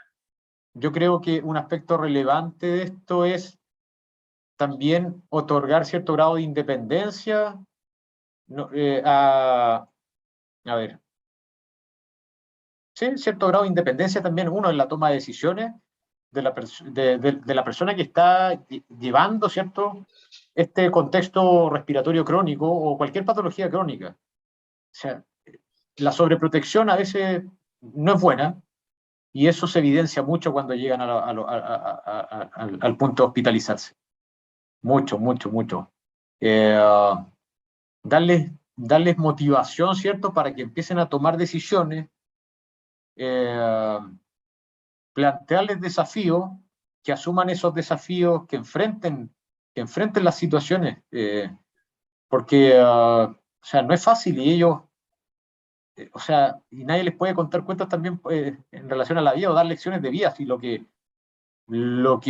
A: yo creo que un aspecto relevante de esto es también otorgar cierto grado de independencia no, a ver, sí, cierto grado de independencia también, uno en la toma de decisiones de la persona que está llevando, ¿cierto?, este contexto respiratorio crónico o cualquier patología crónica. O sea, la sobreprotección a veces no es buena y eso se evidencia mucho cuando llegan al punto de hospitalizarse. Mucho, mucho, mucho. Eh, darles motivación, ¿cierto?, para que empiecen a tomar decisiones, plantearles desafíos, que asuman esos desafíos, que enfrenten las situaciones, porque, o sea, no es fácil y ellos, o sea, y nadie les puede contar cuentos también en relación a la vida o dar lecciones de vida, si lo que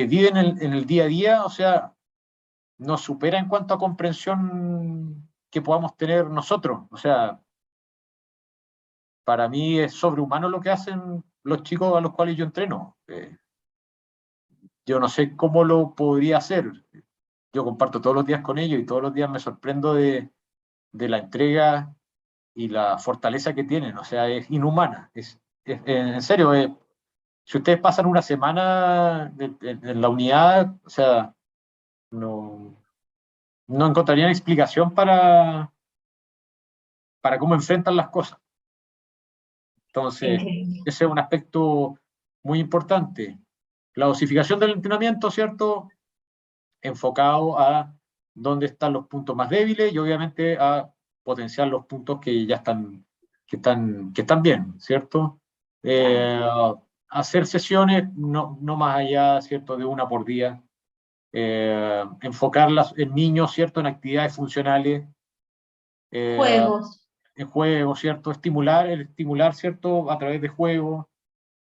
A: viven en el día a día, o sea, nos supera en cuanto a comprensión que podamos tener nosotros. O sea, para mí es sobrehumano lo que hacen los chicos a los cuales yo entreno. Yo no sé cómo lo podría hacer. Yo comparto todos los días con ellos y todos los días me sorprendo de la entrega y la fortaleza que tienen. O sea, es inhumana. En serio, si ustedes pasan una semana en la unidad, o sea, no encontrarían explicación para cómo enfrentan las cosas. Entonces,
B: Increíble.
A: ese es un aspecto muy importante. La dosificación del entrenamiento, ¿cierto?, enfocado a dónde están los puntos más débiles y obviamente a potenciar los puntos que ya están bien, ¿cierto?
B: Claro.
A: Hacer sesiones no más allá, ¿cierto?, de una por día. Enfocarlas en niños, ¿cierto?, en actividades funcionales, eh,
B: Juegos,
A: en juegos, ¿cierto? Estimular, ¿cierto?, a través de juegos.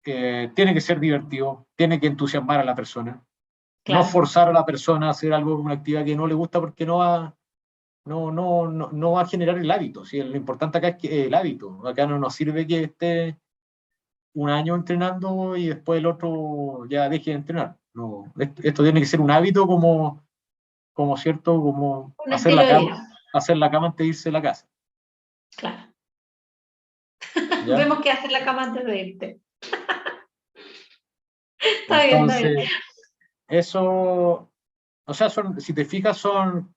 A: Tiene que ser divertido, tiene que entusiasmar a la persona. No
B: claro.
A: forzar a la persona a hacer algo, una actividad que no le gusta porque no va a generar el hábito. ¿Sí? Lo importante acá es que el hábito. Acá no nos sirve que esté un año entrenando y después el otro ya deje de entrenar. No, esto tiene que ser un hábito como cierto, como
B: Un estilo de vida.
A: hacer la cama antes de irse a la casa.
B: Claro.
A: ¿Ya?
B: Vemos que hacer la cama antes de irte. Está bien, está bien.
A: Entonces, eso, o sea, si te fijas, son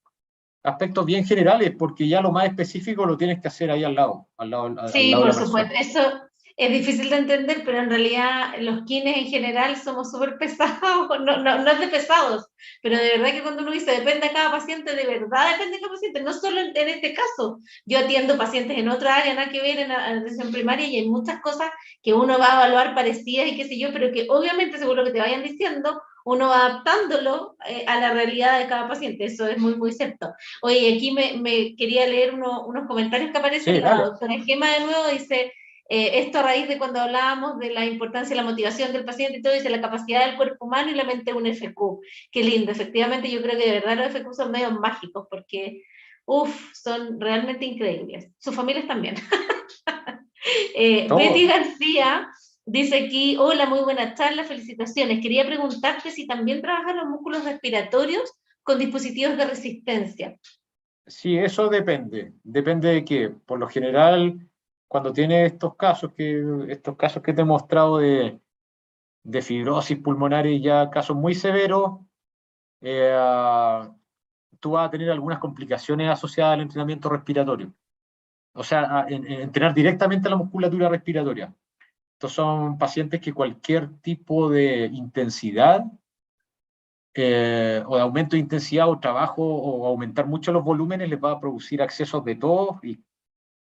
A: aspectos bien generales, porque ya lo más específico lo tienes que hacer ahí al
B: Sí,
A: lado de
B: por
A: la persona.
B: supuesto. Eso es difícil de entender, pero en realidad los kines en general somos súper pesados. No es de pesados, pero de verdad que cuando uno dice depende de cada paciente, de verdad depende de cada paciente, no solo en este caso. Yo atiendo pacientes en otra área, nada que ver en la atención primaria, y hay muchas cosas que uno va a evaluar parecidas y qué sé yo, pero que obviamente, según lo que te vayan diciendo, uno va adaptándolo a la realidad de cada paciente. Eso es muy, muy cierto. Oye, aquí me quería leer unos comentarios que aparecen.
A: Sí,
B: La
A: dale.
B: doctora Gema de nuevo dice, esto a raíz de cuando hablábamos de la importancia de la motivación del paciente y todo, dice la capacidad del cuerpo humano y la mente de un FQ. Qué lindo, efectivamente yo creo que de verdad los FQ son medios mágicos porque, son realmente increíbles. Sus familias también. Betty
A: Todo.
B: García dice aquí, hola, muy buena charla, felicitaciones. Quería preguntarte si también trabajan los músculos respiratorios con dispositivos de resistencia.
A: Sí, eso depende. Depende de qué. Por lo general, cuando tiene estos casos que te he mostrado de fibrosis pulmonares, ya casos muy severos, eh, tú vas a tener algunas complicaciones asociadas al entrenamiento respiratorio. O sea, entrenar directamente la musculatura respiratoria. Estos son pacientes que cualquier tipo de intensidad o de aumento de intensidad o trabajo o aumentar mucho los volúmenes les va a producir accesos de tos y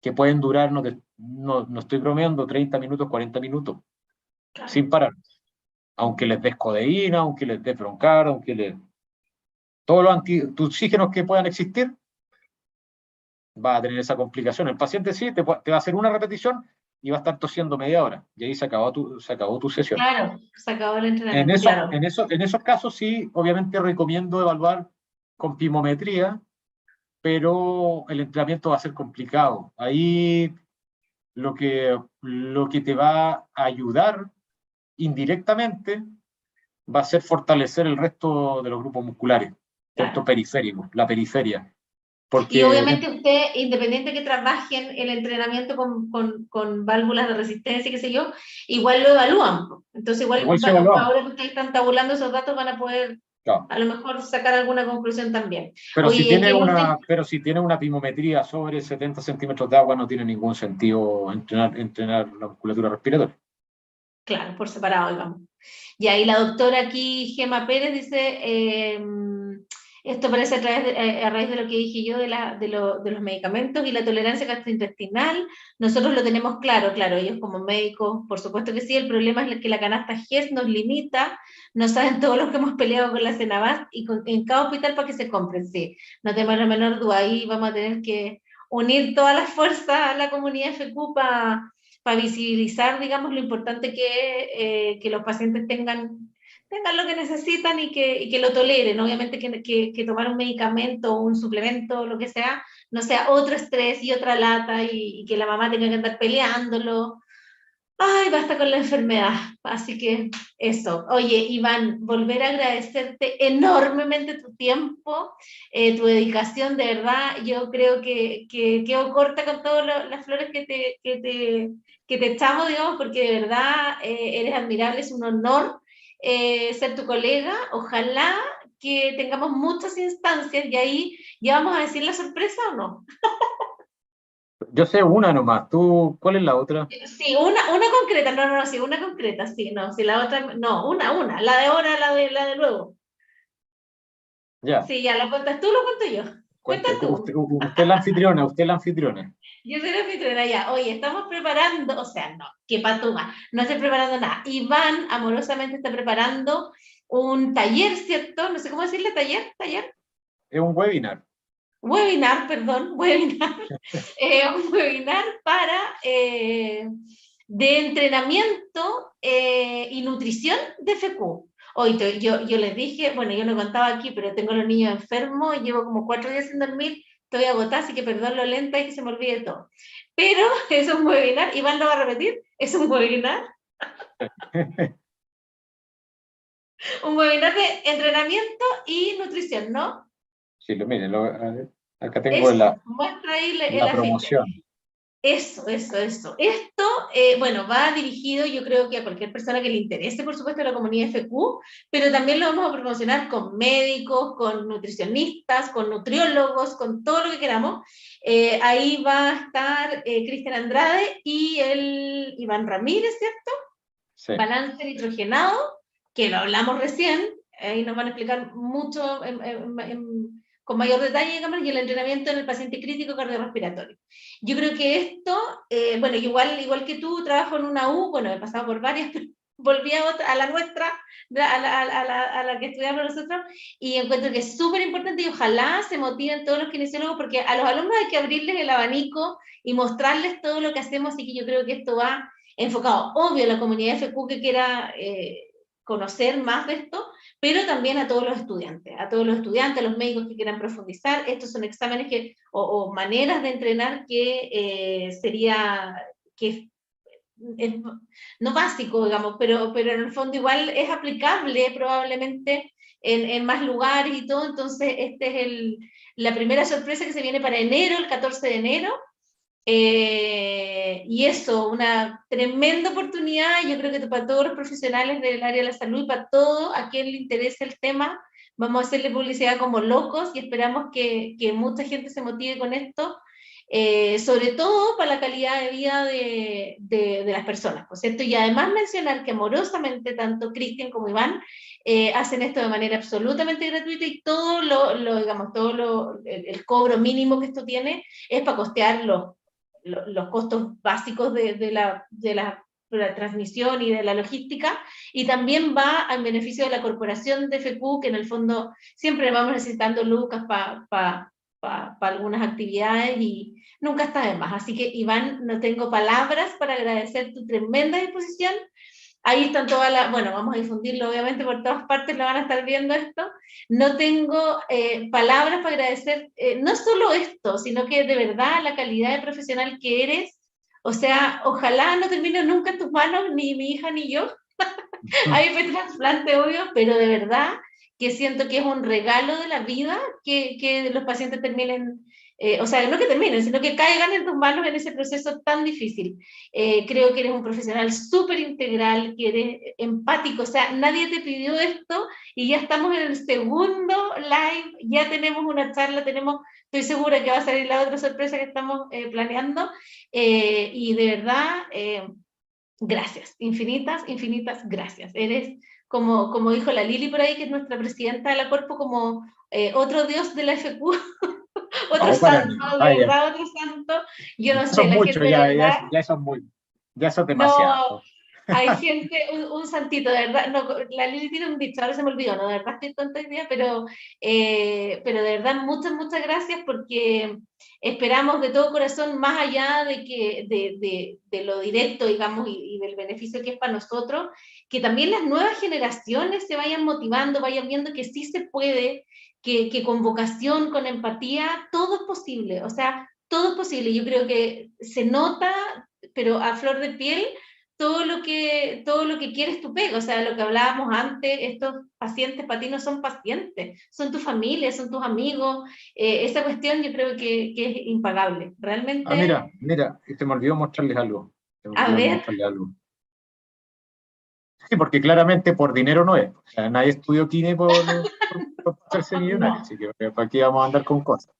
A: que pueden durar, no estoy bromeando, 30 minutos, 40 minutos, sin parar. Aunque les des codeína, aunque les des broncar, todos los antioxígenos que puedan existir, va a tener esa complicación. El paciente sí, te va a hacer una repetición y va a estar tosiendo media hora. Y ahí se acabó tu sesión.
B: Claro, se acabó el
A: En,
B: entrenamiento,
A: eso,
B: claro.
A: en, eso, en esos casos sí, obviamente recomiendo evaluar con pimometría, pero el entrenamiento va a ser complicado. Ahí lo que te va a ayudar indirectamente va a ser fortalecer el resto de los grupos musculares, ¿cierto?
B: Claro.
A: Periféricos, la periferia.
B: Y
A: porque
B: obviamente usted, independiente que trabaje en el entrenamiento con válvulas de resistencia, qué sé yo, igual lo evalúan. Entonces igual
A: igual se evaluamos.
B: ahora que ustedes están tabulando esos datos van a poder
A: Claro.
B: a lo mejor sacar alguna conclusión también.
A: Pero
B: Oye,
A: si
B: y aquí
A: tiene
B: el último,
A: pero si tiene una pimometría sobre 70 centímetros de agua, no tiene ningún sentido entrenar la musculatura respiratoria.
B: claro, por separado, digamos. Y ahí la doctora aquí, Gema Pérez, dice, esto parece a raíz de lo que dije yo de los medicamentos y la tolerancia gastrointestinal. Nosotros lo tenemos claro, claro, ellos como médicos, por supuesto que sí, el problema es que la canasta GES nos limita, no saben todos los que hemos peleado con la Senabast y en cada hospital para que se compren, sí, no tenemos la menor duda, ahí vamos a tener que unir todas las fuerzas a la comunidad FQ para visibilizar, digamos, lo importante que es que los pacientes tengan lo que necesitan y que lo toleren. Obviamente que tomar un medicamento o un suplemento, lo que sea, no sea otro estrés y otra lata y que la mamá tenga que andar peleándolo. Ay, basta con la enfermedad. Así que eso. Oye, Iván, volver a agradecerte enormemente tu tiempo, tu dedicación, de verdad. Yo creo que quedo corta con todas las flores que te echamos, digamos, porque de verdad eres admirable, es un honor ser tu colega. Ojalá que tengamos muchas instancias y ahí ya vamos a decir la sorpresa o no.
A: Yo sé una nomás. ¿Tú cuál es la otra?
B: Sí, una concreta, no, sí, una concreta, sí, no, si la otra, no, la de ahora, la de luego.
A: Ya,
B: Sí, ya, ¿la cuentas tú, lo cuento yo? Cuenta
A: cuente.
B: tú.
A: Usted es la anfitriona, usted es la anfitriona.
B: Yo soy la anfitriona ya. Oye, estamos preparando, o sea, no, qué patuma, no estoy preparando nada. Iván amorosamente está preparando un taller, ¿cierto? No sé cómo decirle, taller,
A: Es un webinar.
B: webinar, perdón, webinar, un webinar para de entrenamiento y nutrición de FQ. Hoy yo les dije, bueno, yo no contaba aquí, pero tengo a los niños enfermos, llevo como 4 días sin dormir, estoy agotada, así que perdón lo lenta y que se me olvide todo. Pero es un webinar, Iván lo va a repetir, es un webinar de entrenamiento y nutrición, ¿no?
A: Sí, mire, a ver, acá tengo
B: Eso, muestra ahí el
A: la
B: afiche.
A: promoción.
B: Eso. Esto, bueno, va dirigido yo creo que a cualquier persona que le interese, por supuesto, la comunidad FQ, pero también lo vamos a promocionar con médicos, con nutricionistas, con nutriólogos, con todo lo que queramos. Ahí va a estar Cristian Andrade y el Iván Ramírez, ¿cierto?
A: Sí.
B: Balance nitrogenado, que lo hablamos recién, ahí nos van a explicar mucho con mayor detalle, digamos, y el entrenamiento en el paciente crítico cardiorrespiratorio. Yo creo que esto, bueno, igual que tú, trabajo en una U, bueno, he pasado por varias, pero volví a la nuestra, a la que estudiamos nosotros, y encuentro que es súper importante y ojalá se motiven todos los kinesiólogos, porque a los alumnos hay que abrirles el abanico y mostrarles todo lo que hacemos, y que yo creo que esto va enfocado, obvio, a la comunidad FQ que quiera conocer más de esto, pero también a todos los estudiantes, a los médicos que quieran profundizar. Estos son exámenes o maneras de entrenar que sería, que es, no básico, digamos, pero en el fondo igual es aplicable probablemente en más lugares y todo. Entonces, este es la primera sorpresa que se viene para enero, el 14 de enero, y eso, una tremenda oportunidad, yo creo que para todos los profesionales del área de la salud y para todo a quien le interese el tema, vamos a hacerle publicidad como locos y esperamos que mucha gente se motive con esto, sobre todo para la calidad de vida de las personas, ¿por cierto? Y además mencionar que amorosamente tanto Cristian como Iván hacen esto de manera absolutamente gratuita y digamos, el cobro mínimo que esto tiene es para costear los costos básicos de la transmisión y de la logística, y también va en beneficio de la corporación de FQ, que en el fondo siempre vamos necesitando lucas para algunas actividades y nunca está de más. Así que, Iván, no tengo palabras para agradecer tu tremenda disposición. Ahí están todas las, bueno, vamos a difundirlo obviamente por todas partes, lo van a estar viendo esto. No tengo palabras para agradecer, no solo esto, sino que de verdad la calidad de profesional que eres. O sea, ojalá no termine nunca en tus manos, ni mi hija ni yo. Hay trasplante, obvio, pero de verdad que siento que es un regalo de la vida que los pacientes terminen o sea, no que terminen, sino que caigan en tus manos en ese proceso tan difícil. Creo que eres un profesional súper integral, que eres empático, o sea, nadie te pidió esto y ya estamos en el segundo live, ya tenemos una charla, estoy segura que va a salir la otra sorpresa que estamos planeando, y de verdad, gracias, infinitas, infinitas gracias. Eres, como dijo la Lili por ahí, que es nuestra presidenta de la Corpo, como otro dios de la FQ, otro
A: No, para mí,
B: santo, de
A: vaya.
B: verdad, otro santo. Yo no
A: Eso
B: sé,
A: es
B: la
A: mucho,
B: gente de verdad,
A: ya eso es muy, ya eso es
B: no,
A: demasiado.
B: hay gente, un santito, de verdad, no, la Lili tiene un dicho, ahora se me olvidó, no, de verdad estoy tonta hoy día, pero de verdad muchas, muchas gracias porque esperamos de todo corazón, más allá de, de lo directo, digamos, y del beneficio que es para nosotros, que también las nuevas generaciones se vayan motivando, vayan viendo que sí se puede, que con vocación, con empatía, todo es posible, o sea, todo es posible. Yo creo que se nota, pero a flor de piel, todo lo que quieres tu pega, o sea, lo que hablábamos antes, estos pacientes para ti no son pacientes, son tu familia, son tus amigos, esa cuestión yo creo que es impagable,
A: Ah,
B: realmente,
A: mira, se me olvidó mostrarles algo. Se me
B: a
A: olvidó
B: ver,
A: mostrarles algo. Sí, porque claramente por dinero no es. O sea, nadie estudió kine por hacerse millonario,
B: no,
A: así que ¿para qué vamos a andar con cosas?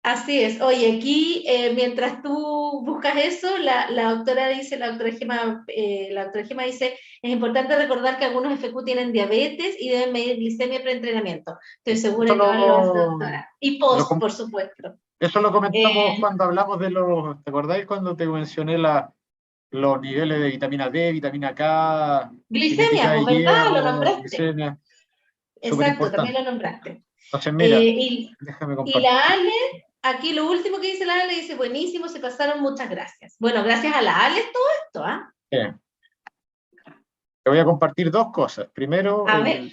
B: así es. Oye, aquí, mientras tú buscas eso, la doctora dice, la doctora Gema dice, es importante recordar que algunos FQ tienen diabetes y deben medir glicemia pre-entrenamiento. Estoy
A: Eso
B: segura que van los
A: lo,
B: doctora. Y
A: lo
B: post,
A: com-
B: por supuesto.
A: Eso lo comentamos
B: Eh,
A: cuando hablamos de ¿te acordáis cuando te mencioné los niveles de vitamina D, vitamina K,
B: Glicemia,
A: cinética de
B: pues verdad, lo
A: hierro,
B: nombraste.
A: glicemia? Súper
B: Exacto, también
A: importante.
B: lo nombraste.
A: Entonces, mira,
B: Y,
A: déjame
B: y la
A: compartir.
B: Ale, aquí lo último que dice la Ale, dice, buenísimo, se pasaron, muchas gracias. Bueno, gracias a la Ale todo esto, ¿ah?
A: Te voy a compartir dos cosas. Primero,
B: A ver.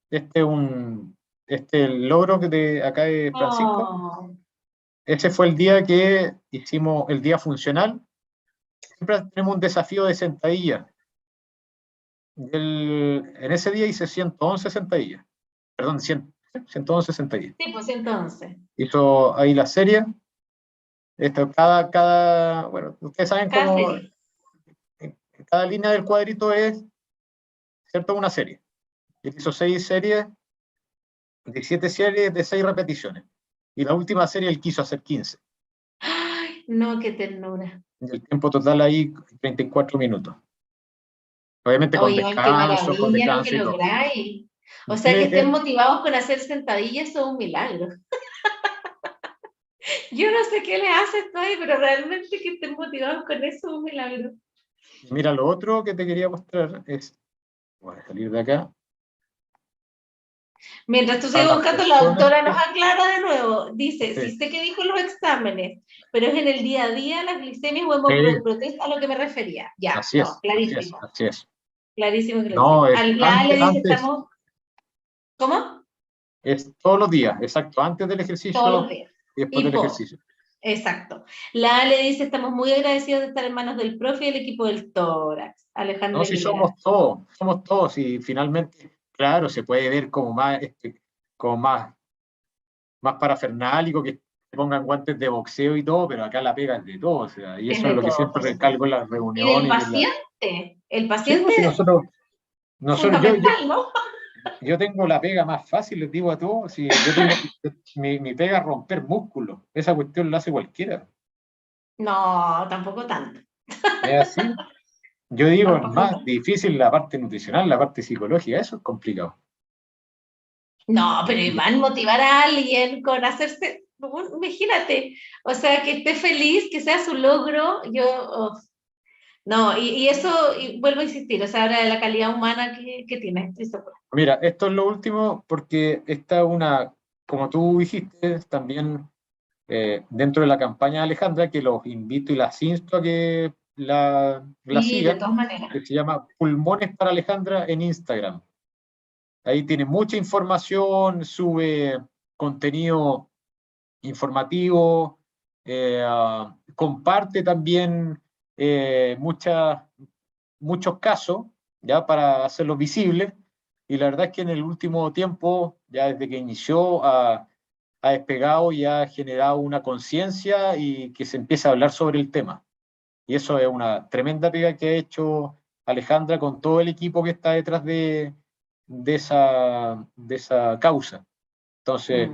A: este, un, el logro de acá de Francisco.
B: Oh,
A: Ese fue el día que hicimos el día funcional. Siempre tenemos un desafío de sentadilla. En ese día hice 111 sentadillas. Perdón, 111 sentadillas.
B: sí, pues entonces.
A: Hizo ahí la serie. Esto, bueno, ustedes saben
B: Cada
A: cómo
B: serie.
A: cada línea del cuadrito es, ¿cierto? Una serie. Él hizo 6 series, 17 series de 6 repeticiones. Y la última serie él quiso hacer 15.
B: Ay, no, qué ternura.
A: Y el tiempo total ahí, 34 minutos. Obviamente
B: Oye, ay, qué
A: con
B: maravilla lo que
A: descanso y todo.
B: lográis. O sea, que
A: Él,
B: estén
A: él-
B: motivados con hacer sentadillas es un milagro. Yo no sé qué le hace esto ahí, pero realmente que estén motivados con eso es un milagro.
A: Mira, lo otro que te quería mostrar es, voy a salir de acá,
B: Mientras tú
A: a
B: sigues
A: las
B: buscando, la
A: personas
B: doctora nos
A: que...
B: aclara de nuevo. Dice, sí
A: Sí,
B: sé que dijo los exámenes, pero es en el día a día las glicemias o
A: sí,
B: hemoprotesta a lo que me refería. Ya,
A: así
B: no,
A: es, así es,
B: clarísimo.
A: así es.
B: Clarísimo,
A: No,
B: clarísimo. La Ale dice, estamos, ¿cómo?
A: es todos los días, exacto, antes del
B: Todos los
A: ejercicio
B: días.
A: y después
B: Y
A: del
B: post.
A: ejercicio.
B: Exacto. La Ale dice, estamos muy agradecidos de estar en manos del profe y del equipo del tórax.
A: No,
B: Alejandra
A: si
B: Aguilera.
A: somos todos, y finalmente, claro, se puede ver como más, como más parafernálico, que se pongan guantes de boxeo y todo, pero acá la pega es de todo, o sea, y
B: Es
A: eso es
B: de
A: lo que
B: todo,
A: siempre
B: por supuesto.
A: recalco en las
B: Y del
A: reuniones.
B: paciente. El
A: Sí, pues si
B: paciente
A: nosotros,
B: fundamental, ¿no?
A: yo tengo la pega más fácil, les digo a todos, si mi pega es romper músculos, esa cuestión la hace cualquiera,
B: No, tampoco tanto.
A: es así. Yo digo, es
B: Tampoco
A: más
B: tanto.
A: difícil la parte nutricional, la parte psicológica, eso es complicado.
B: No, pero
A: Así que,
B: Iván, motivar a alguien con hacerse, imagínate, o sea, que esté feliz, que sea su logro, yo, oh, no, y eso, y vuelvo a insistir, o sea, habla de la calidad humana que tiene Cristo.
A: mira, esto es lo último porque esta es como tú dijiste, también dentro de la campaña de Alejandra, que los invito y las insto a que la
B: Sí, de
A: sigan,
B: todas maneras.
A: que se llama Pulmones para Alejandra en Instagram. Ahí tiene mucha información, sube contenido informativo, comparte también muchos casos, ya para hacerlos visibles. Y la verdad es que en el último tiempo, ya desde que inició, ha despegado y ha generado una conciencia y que se empieza a hablar sobre el tema. Y eso es una tremenda pega que ha hecho Alejandra con todo el equipo que está detrás de esa causa. Entonces,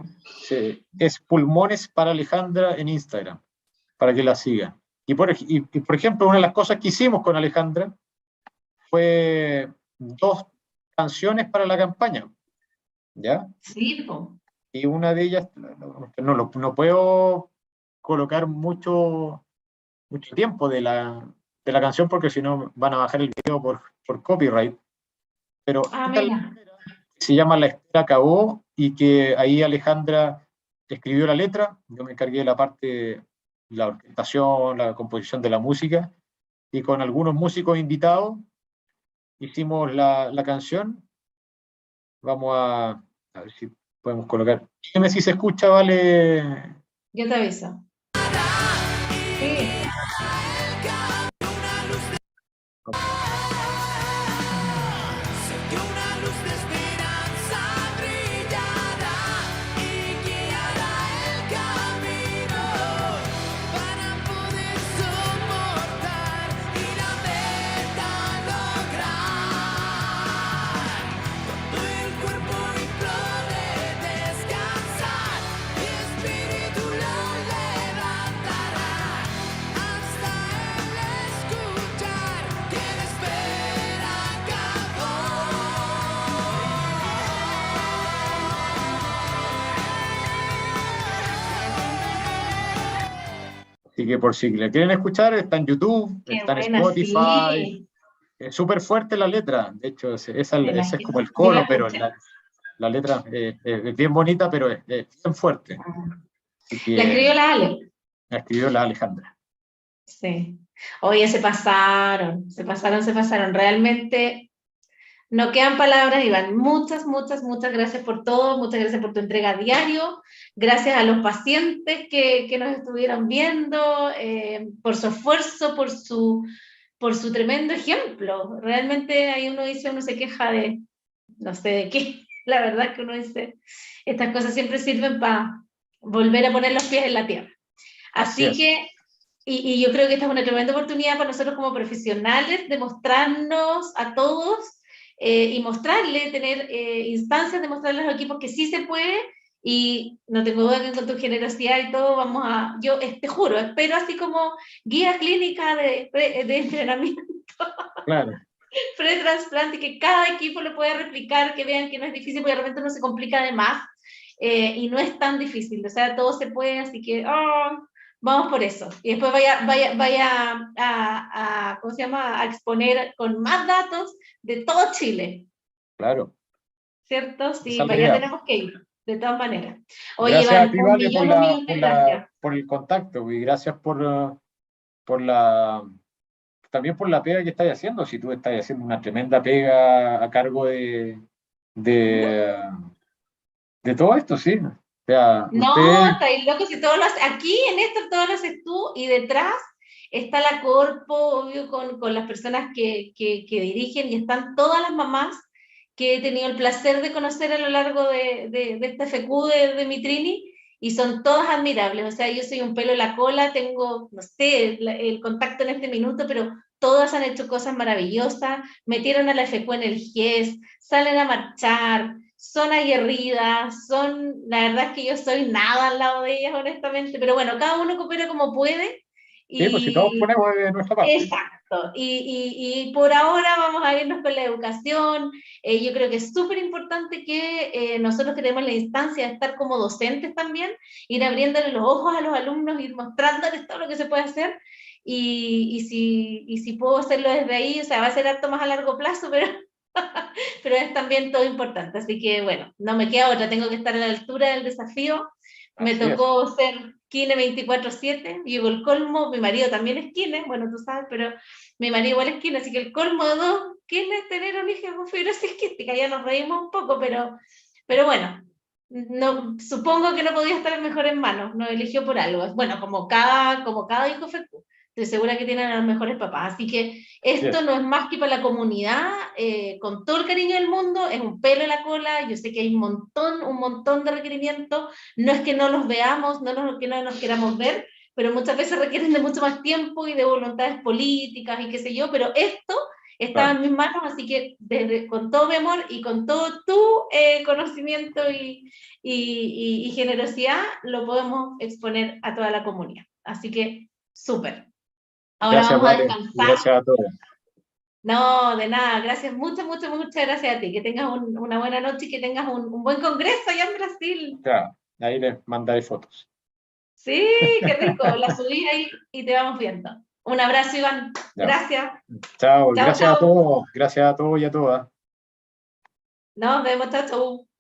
A: es Pulmones para Alejandra en Instagram, para que la sigan. Por ejemplo, una de las cosas que hicimos con Alejandra fue 2 canciones para la campaña, ¿ya?
B: Sí, po.
A: Y una de ellas, no puedo colocar mucho tiempo de la canción porque si no van a bajar el video por copyright, pero
B: Ah,
A: esta es la
B: mira.
A: primera, que se llama La espera acabó, y que ahí Alejandra escribió la letra, yo me encargué de la parte, la orquestación, la composición de la música, y con algunos músicos invitados hicimos la canción. Vamos a ver si podemos colocar. Dime si se escucha, vale.
B: Yo te aviso. Sí.
A: Así que por si la quieren escuchar, está en YouTube,
B: Qué
A: está en
B: buena,
A: Spotify.
B: sí.
A: Es súper fuerte la letra. De hecho,
B: Me
A: ese es como
B: imagino.
A: el
B: Yo la
A: coro, pero
B: escuché.
A: la letra es bien bonita, pero es bien fuerte. Así
B: La
A: que
B: escribió la Ale.
A: la escribió la Alejandra.
B: Sí. Oye, se pasaron, se pasaron, se pasaron. Realmente no quedan palabras, Iván. Muchas, muchas, muchas gracias por todo. Muchas gracias por tu entrega a diario. Gracias a los pacientes que nos estuvieron viendo, por su esfuerzo, por su tremendo ejemplo. Realmente ahí uno dice, uno se queja de, no sé de qué. La verdad es que uno dice, estas cosas siempre sirven para volver a poner los pies en la tierra.
A: Así
B: Así
A: es.
B: que, y yo creo que esta es una tremenda oportunidad para nosotros como profesionales de mostrarnos a todos y mostrarle, tener instancias de mostrarle a los equipos que sí se puede, y no tengo duda que con tu generosidad y todo vamos a, yo te juro, espero así como guía clínica de entrenamiento
A: Claro.
B: pre-trasplante, que cada equipo lo pueda replicar, que vean que no es difícil, porque de repente uno se complica de más y no es tan difícil, o sea, todo se puede, así que vamos por eso. Y después vaya ¿cómo se llama?, a exponer con más datos de todo Chile,
A: Claro.
B: ¿cierto?
A: Esa
B: Sí,
A: es la
B: para allá
A: idea.
B: tenemos que ir, de todas maneras. Oye,
A: Gracias a
B: Iván,
A: ti,
B: un
A: Vale,
B: millón, un millón de gracias.
A: por el contacto y gracias por la, también por la pega que estás haciendo. Si tú estás haciendo una tremenda pega a cargo de, de todo esto, sí. O sea,
B: No,
A: usted,
B: estáis locos, si todo lo haces, aquí en esto todo lo haces tú, y detrás está la corpo, obvio, con las personas que dirigen, y están todas las mamás que he tenido el placer de conocer a lo largo de este FQ de Mitrini, y son todas admirables. O sea, yo soy un pelo en la cola, tengo, no sé, el contacto en este minuto, pero todas han hecho cosas maravillosas, metieron a la FQ en el GES, salen a marchar, son aguerridas, la verdad es que yo soy nada al lado de ellas, honestamente, pero bueno, cada uno coopera como puede,
A: sí, pues si todos
B: y
A: ponemos de nuestra parte.
B: exacto, y por ahora vamos a irnos con la educación. Yo creo que es súper importante que nosotros que tenemos la instancia de estar como docentes también, ir abriéndole los ojos a los alumnos, ir mostrándoles todo lo que se puede hacer, y si puedo hacerlo desde ahí, o sea, va a ser harto más a largo plazo, pero es también todo importante. Así que bueno, no me queda otra, tengo que estar a la altura del desafío. Me
A: Así es.
B: tocó ser kine 24/7, llegó el colmo, mi marido también es kine, bueno, tú sabes, pero mi marido igual es kine, así que el colmo de dos kine es tener un hijo con fibrosis quística, ya nos reímos un poco, pero bueno, no, supongo que no podía estar mejor en manos, nos eligió por algo, bueno, como cada hijo fue, estoy segura que tienen a los mejores papás. Así que esto no es más que para la comunidad, con todo el cariño del mundo, es un pelo en la cola, yo sé que hay un montón de requerimientos, no es que no los veamos, que no nos queramos ver, pero muchas veces requieren de mucho más tiempo y de voluntades políticas y qué sé yo, pero esto está en mis manos, así que con todo mi amor y con todo tu conocimiento y generosidad lo podemos exponer a toda la comunidad. Así que, súper. Ahora
A: Gracias,
B: vamos a
A: Vale,
B: descansar.
A: gracias a todos.
B: No, de nada, gracias, muchas gracias a ti. Que tengas una buena noche y que tengas un buen congreso allá en Brasil.
A: Ya, ahí les mandaré fotos.
B: Sí, qué rico. La subí ahí y te vamos viendo. Un abrazo, Iván.
A: Ya.
B: Gracias.
A: Chao,
B: Chao,
A: gracias a
B: chao.
A: todos y a todas.
B: Nos vemos, chao, chao.